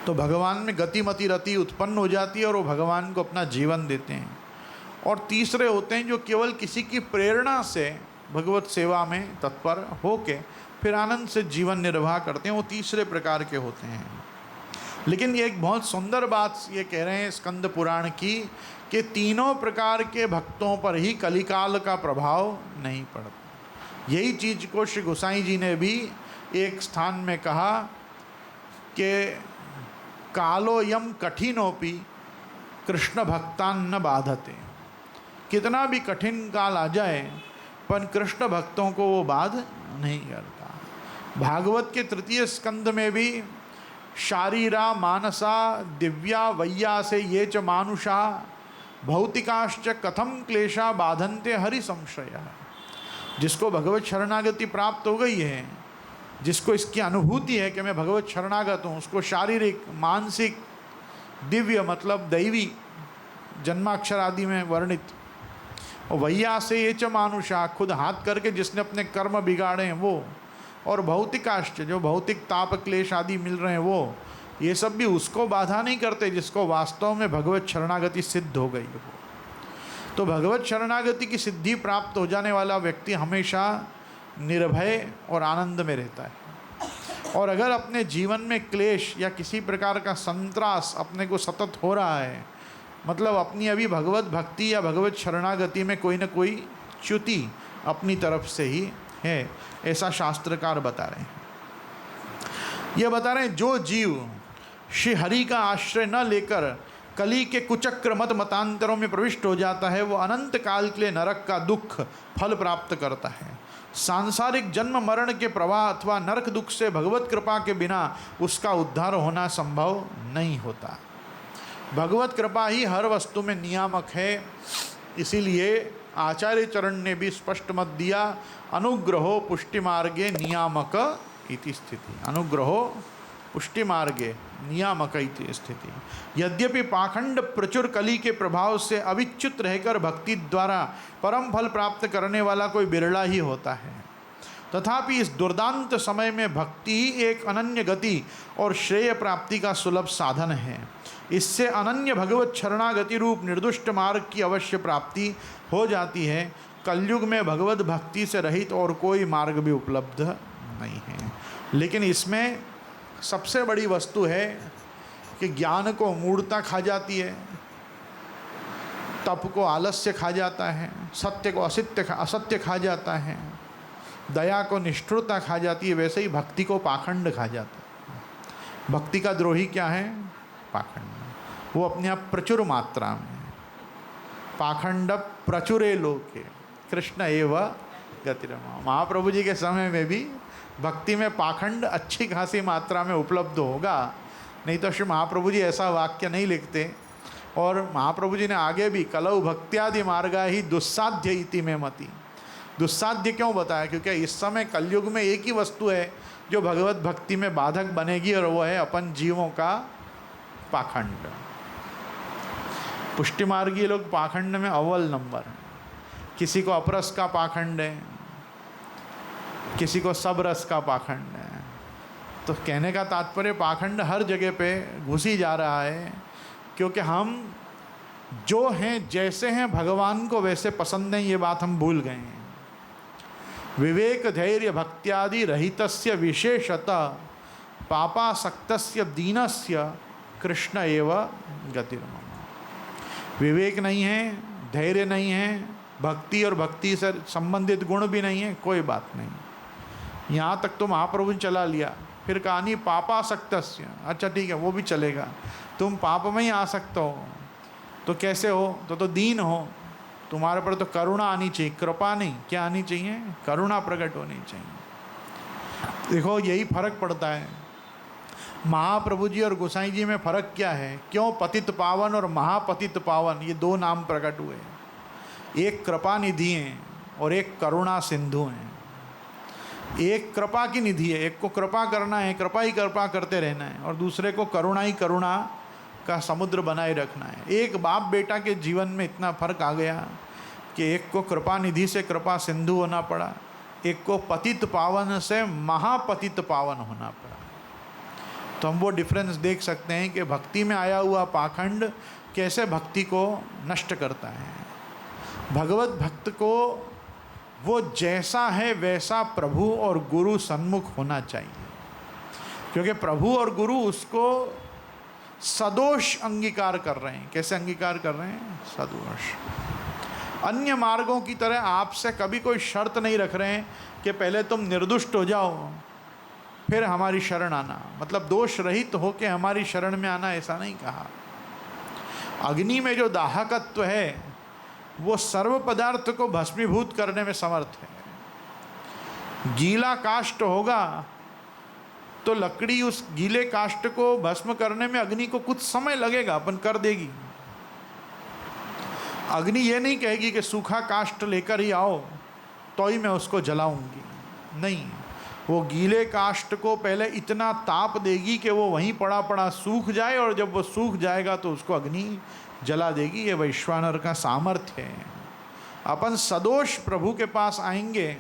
तो भगवान में गतिमति रति उत्पन्न हो जाती है और वो भगवान को अपना जीवन देते हैं। और तीसरे होते हैं जो केवल किसी की प्रेरणा से भगवत सेवा में तत्पर होके फिर आनंद से जीवन निर्वाह करते हैं, वो तीसरे प्रकार के होते हैं। लेकिन ये एक बहुत सुंदर बात ये कह रहे हैं स्कंद पुराण की कि तीनों प्रकार के भक्तों पर ही कलिकाल का प्रभाव नहीं पड़ता। यही चीज़ को श्री गोसाई जी ने भी एक स्थान में कहा कि कालोयम कठिनोपि कृष्ण भक्तान न बाधते। कितना भी कठिन काल आ जाए पर कृष्ण भक्तों को वो बाध नहीं करता। भागवत के 3 स्कंद में भी शारीरा मानसा दिव्या वैया से ये च मानुषा भौतिकाश्च कथम क्लेशा बाधन्ते हरि संशय। जिसको भगवत शरणागति प्राप्त हो गई है, जिसको इसकी अनुभूति है कि मैं भगवत शरणागत हूँ, उसको शारीरिक मानसिक दिव्य मतलब दैवी जन्माक्षर आदि में वर्णित और वैया से ये च मानुषा खुद हाथ करके जिसने अपने कर्म बिगाड़े हैं वो, और भौतिकाश्च जो भौतिक ताप क्लेश आदि मिल रहे हैं वो, ये सब भी उसको बाधा नहीं करते जिसको वास्तव में भगवत शरणागति सिद्ध हो गई हो। तो भगवत शरणागति की सिद्धि प्राप्त हो जाने वाला व्यक्ति हमेशा निर्भय और आनंद में रहता है। और अगर अपने जीवन में क्लेश या किसी प्रकार का संत्रास अपने को सतत हो रहा है, मतलब अपनी अभी भगवत भक्ति या भगवत शरणागति में कोई न कोई च्युति अपनी तरफ से ही है, ऐसा शास्त्रकार बता रहे हैं। ये बता रहे हैं जो जीव श्री हरि का आश्रय न लेकर कली के कुचक्र मत मतांतरों में प्रविष्ट हो जाता है वो अनंत काल के लिए नरक का दुख फल प्राप्त करता है। सांसारिक जन्म मरण के प्रवाह अथवा नरक दुख से भगवत कृपा के बिना उसका उद्धार होना संभव नहीं होता। भगवत कृपा ही हर वस्तु में नियामक है। इसीलिए आचार्य चरण ने भी स्पष्ट मत दिया, अनुग्रहो पुष्टि मार्गे नियामक इति स्थिति। अनुग्रहो पुष्टि मार्गे नियामक इति स्थिति। यद्यपि पाखंड प्रचुर कली के प्रभाव से अविच्युत रहकर भक्ति द्वारा परम फल प्राप्त करने वाला कोई बिरला ही होता है, तथापि इस दुर्दांत समय में भक्ति ही एक अनन्य गति और श्रेय प्राप्ति का सुलभ साधन है। इससे अनन्य भगवत शरणागति रूप निर्दुष्ट मार्ग की अवश्य प्राप्ति हो जाती है। कलयुग में भगवत भक्ति से रहित और कोई मार्ग भी उपलब्ध नहीं है। लेकिन इसमें सबसे बड़ी वस्तु है कि ज्ञान को मूढ़ता खा जाती है, तप को आलस्य खा जाता है, सत्य को असत्य खा जाता है, दया को निष्ठुरता खा जाती है। वैसे ही भक्ति को पाखंड खा जाता है। भक्ति का द्रोही क्या है? पाखंड। वो अपने आप प्रचुर मात्रा में, पाखंड प्रचुरे लोके कृष्ण एव गतिरमा। महाप्रभु जी के समय में भी भक्ति में पाखंड अच्छी खासी मात्रा में उपलब्ध होगा, नहीं तो श्री महाप्रभु जी ऐसा वाक्य नहीं लिखते। और महाप्रभु जी ने आगे भी कलौ भक्त्यादि मार्गा ही दुस्साध्य इति में मति। दुस्साध्य क्यों बताया? क्योंकि इस समय कलयुग में एक ही वस्तु है जो भगवत भक्ति में बाधक बनेगी, और वो है अपन जीवों का पाखंड। पुष्टि मार्गीय लोग पाखंड में अव्वल नंबर है। किसी को अपरस का पाखंड है, किसी को सब रस का पाखंड है। तो कहने का तात्पर्य पाखंड हर जगह पे घुसी जा रहा है, क्योंकि हम जो हैं जैसे हैं भगवान को वैसे पसंद नहीं, ये बात हम भूल गए हैं। विवेक धैर्य भक्त्यादि रहितस्य विशेषतः पापासक्तस्य दीनस्य कृष्ण एव गतिर्मम। विवेक नहीं है, धैर्य नहीं है, भक्ति और भक्ति से संबंधित गुण भी नहीं है, कोई बात नहीं। यहाँ तक तो महाप्रभु ने चला लिया। फिर कहानी पापासक्तस्य, अच्छा ठीक है वो भी चलेगा। तुम पाप में ही आ सकते हो तो कैसे हो? तो दीन हो, तुम्हारे पर तो करुणा आनी चाहिए, कृपा नहीं। क्या आनी चाहिए? करुणा प्रकट होनी चाहिए। देखो यही फर्क पड़ता है। महाप्रभु जी और गोसाई जी में फर्क क्या है? क्यों पतित पावन और महापतित पावन ये दो नाम प्रकट हुए? एक कृपा निधि हैं और एक करुणा सिंधु हैं। एक कृपा की निधि है, एक को कृपा करना है, कृपा ही कृपा करते रहना है, और दूसरे को करुणा ही करुणा का समुद्र बनाए रखना है। एक बाप बेटा के जीवन में इतना फर्क आ गया कि एक को कृपा निधि से कृपा सिंधु होना पड़ा, एक को पतित पावन से महापतित पावन होना पड़ा। तो हम वो डिफरेंस देख सकते हैं कि भक्ति में आया हुआ पाखंड कैसे भक्ति को नष्ट करता है। भगवत भक्त को वो जैसा है वैसा प्रभु और गुरु सन्मुख होना चाहिए, क्योंकि प्रभु और गुरु उसको सदोष अंगीकार कर रहे हैं। कैसे अंगीकार कर रहे हैं? सदोष। अन्य मार्गों की तरह आपसे कभी कोई शर्त नहीं रख रहे हैं कि पहले तुम निर्दुष्ट हो जाओ फिर हमारी शरण आना, मतलब दोष रहित हो के हमारी शरण में आना, ऐसा नहीं कहा। अग्नि में जो दाहकत्व है वो सर्व पदार्थ को भस्मीभूत करने में समर्थ है। गीला काष्ठ होगा तो लकड़ी उस गीले काष्ठ को भस्म करने में अग्नि को कुछ समय लगेगा, अपन कर देगी। अग्नि ये नहीं कहेगी कि सूखा काष्ठ लेकर ही आओ तो ही मैं उसको जलाऊंगी, नहीं। वो गीले काष्ठ को पहले इतना ताप देगी कि वो वहीं पड़ा पड़ा सूख जाए, और जब वो सूख जाएगा तो उसको अग्नि जला देगी। ये वैश्वानर का सामर्थ्य है। अपन सदोष प्रभु के पास आएंगे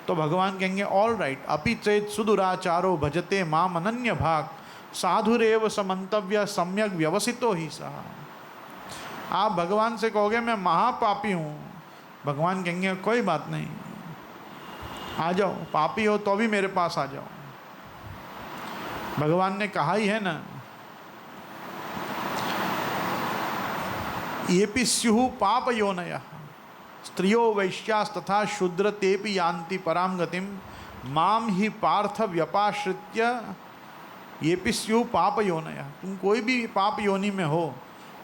तो भगवान कहेंगे ऑल राइट, अपि चेत सुदुराचारो भजते माम अनन्य भाग साधुरेव समंतव्य सम्यक व्यवसितो ही सहा। आप भगवान से कहोगे मैं महापापी हूँ, भगवान कहेंगे कोई बात नहीं, आ जाओ, पापी हो तो भी मेरे पास आ जाओ। भगवान ने कहा ही है ना, येपि स्युः पाप योनयः स्त्रियो वैश्यास तथा शूद्र तेपि यान्ति पराम गतिम माम ही पार्थ व्यपाश्रित्य येपि स्युः पाप योनयः। तुम कोई भी पाप योनि में हो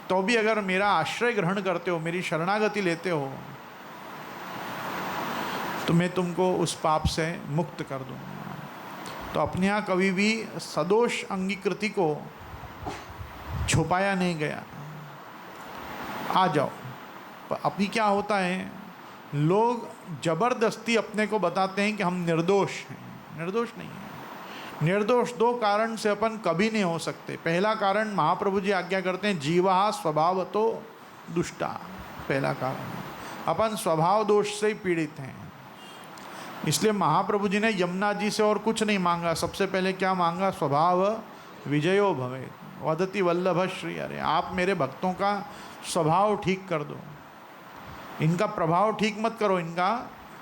तो भी अगर मेरा आश्रय ग्रहण करते हो, मेरी शरणागति लेते हो, तो मैं तुमको उस पाप से मुक्त कर दूंगा। तो अपने यहाँ कभी भी सदोष अंगीकृति को छुपाया नहीं गया। आ जाओ। पर अभी क्या होता है, लोग जबरदस्ती अपने को बताते हैं कि हम निर्दोष हैं। निर्दोष नहीं है। निर्दोष दो कारण से अपन कभी नहीं हो सकते। पहला कारण महाप्रभु जी आज्ञा करते हैं, जीवा स्वभावतो दुष्टा। पहला कारण अपन स्वभाव दोष से ही पीड़ित हैं। इसलिए महाप्रभु जी ने यमुना जी से और कुछ नहीं मांगा। सबसे पहले क्या मांगा, स्वभाव विजयो भवेत् वदति वल्लभ श्री। अरे आप मेरे भक्तों का स्वभाव ठीक कर दो, इनका प्रभाव ठीक मत करो, इनका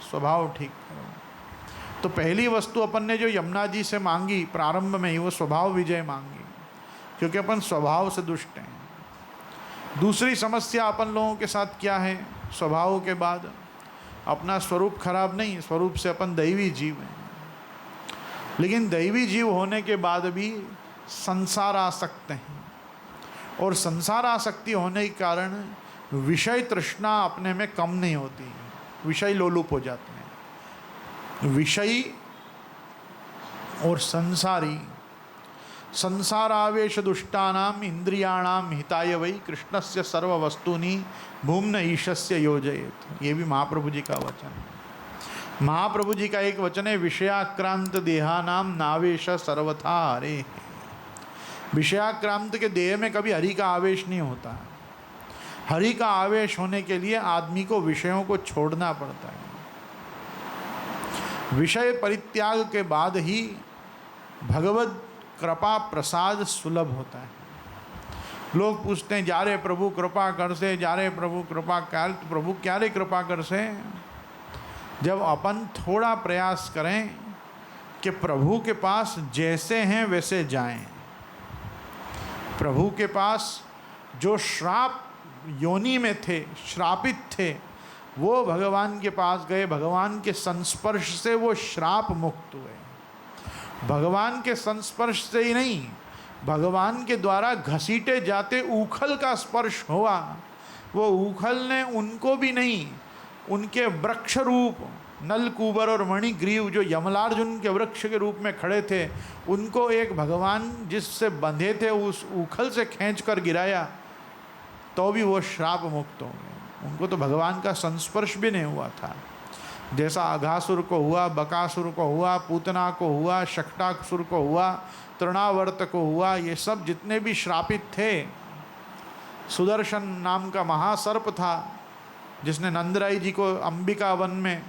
स्वभाव ठीक करो। तो पहली वस्तु अपन ने जो यमुना जी से मांगी प्रारंभ में ही, वो स्वभाव विजय मांगी, क्योंकि अपन स्वभाव से दुष्ट हैं। दूसरी समस्या अपन लोगों के साथ क्या है, स्वभाव के बाद अपना स्वरूप खराब नहीं, स्वरूप से अपन दैवी जीव हैं, लेकिन दैवी जीव होने के बाद भी संसार आसक्त हैं। और संसार आसक्ति होने के कारण विषय तृष्णा अपने में कम नहीं होती, विषय लोलुप हो जाते हैं। विषयी और संसारी, संसारावेश दुष्टानाम इंद्रियाणाम हिताय वै कृष्णस्य सर्व वस्तूनि भूम्न ईशस्य योजयेत्। ये भी महाप्रभु जी का वचन है। महाप्रभु जी का एक वचन है, विषयाक्रांत देहानाम नावेश सर्वथा हरे। विषयाक्रांत के देह में कभी हरि का आवेश नहीं होता। हरि का आवेश होने के लिए आदमी को विषयों को छोड़ना पड़ता है। विषय परित्याग के बाद ही भगवत कृपा प्रसाद सुलभ होता है। लोग पूछते हैं, जा रे प्रभु कृपा कर से, जा रे प्रभु कृपा कर। तो प्रभु क्या रे कृपा कर से? जब अपन थोड़ा प्रयास करें कि प्रभु के पास जैसे हैं वैसे जाएं। प्रभु के पास जो श्राप योनि में थे, श्रापित थे, वो भगवान के पास गए, भगवान के संस्पर्श से वो श्राप मुक्त हुए। भगवान के संस्पर्श से ही नहीं, भगवान के द्वारा घसीटे जाते ऊखल का स्पर्श हुआ। वो ऊखल ने उनको भी नहीं, उनके वृक्ष रूप नलकूबर और मणिग्रीव जो यमलार्जुन के वृक्ष के रूप में खड़े थे, उनको एक भगवान जिससे बंधे थे उस ऊखल से खींच कर गिराया, तो भी वो श्राप मुक्त हो गए। उनको तो भगवान का संस्पर्श भी नहीं हुआ था। जैसा अघासुर को हुआ, बकासुर को हुआ, पूतना को हुआ, शक्टासुर को हुआ, तृणावर्त को हुआ, ये सब जितने भी श्रापित थे। सुदर्शन नाम का महासर्प था जिसने नंदराई जी को अंबिका वन में,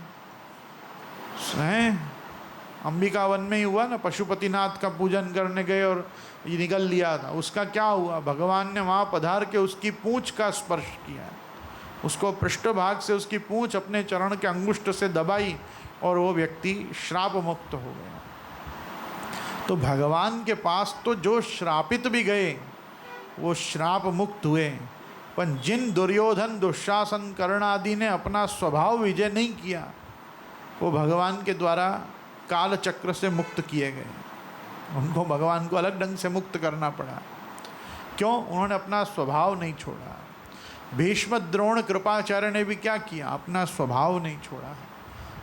अंबिका वन में ही हुआ ना, पशुपतिनाथ का पूजन करने गए और ये निगल लिया था। उसका क्या हुआ, भगवान ने वहाँ पधार के उसकी पूंछ का स्पर्श किया, उसको पृष्ठभाग से उसकी पूंछ अपने चरण के अंगुष्ठ से दबाई और वो व्यक्ति श्राप मुक्त हो गया। तो भगवान के पास तो जो श्रापित भी गए वो श्राप मुक्त हुए, पर जिन दुर्योधन, दुशासन, कर्ण आदि ने अपना स्वभाव विजय नहीं किया, वो भगवान के द्वारा काल चक्र से मुक्त किए गए। उनको भगवान को अलग ढंग से मुक्त करना पड़ा। क्यों? उन्होंने अपना स्वभाव नहीं छोड़ा। भीष्म, द्रोण, कृपाचार्य ने भी क्या किया? अपना स्वभाव नहीं छोड़ा।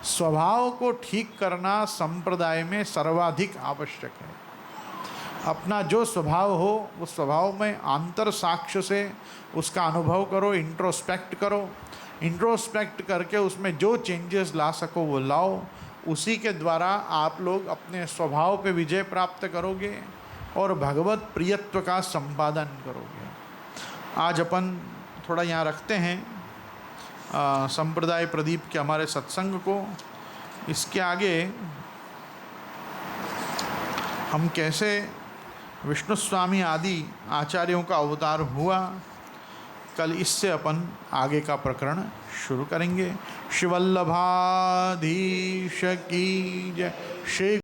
स्वभाव को ठीक करना संप्रदाय में सर्वाधिक आवश्यक है। अपना जो स्वभाव हो उस स्वभाव में आंतर साक्ष्य से उसका अनुभव करो, इंट्रोस्पेक्ट करो। इंट्रोस्पेक्ट करके उसमें जो चेंजेस ला सको वो लाओ। उसी के द्वारा आप लोग अपने स्वभाव पे विजय प्राप्त करोगे और भगवत प्रियत्व का संपादन करोगे। आज अपन थोड़ा यहाँ रखते हैं संप्रदाय प्रदीप के हमारे सत्संग को। इसके आगे हम कैसे विष्णु स्वामी आदि आचार्यों का अवतार हुआ, कल इससे अपन आगे का प्रकरण शुरू करेंगे। शिवल्लभाधीश की जय। श्री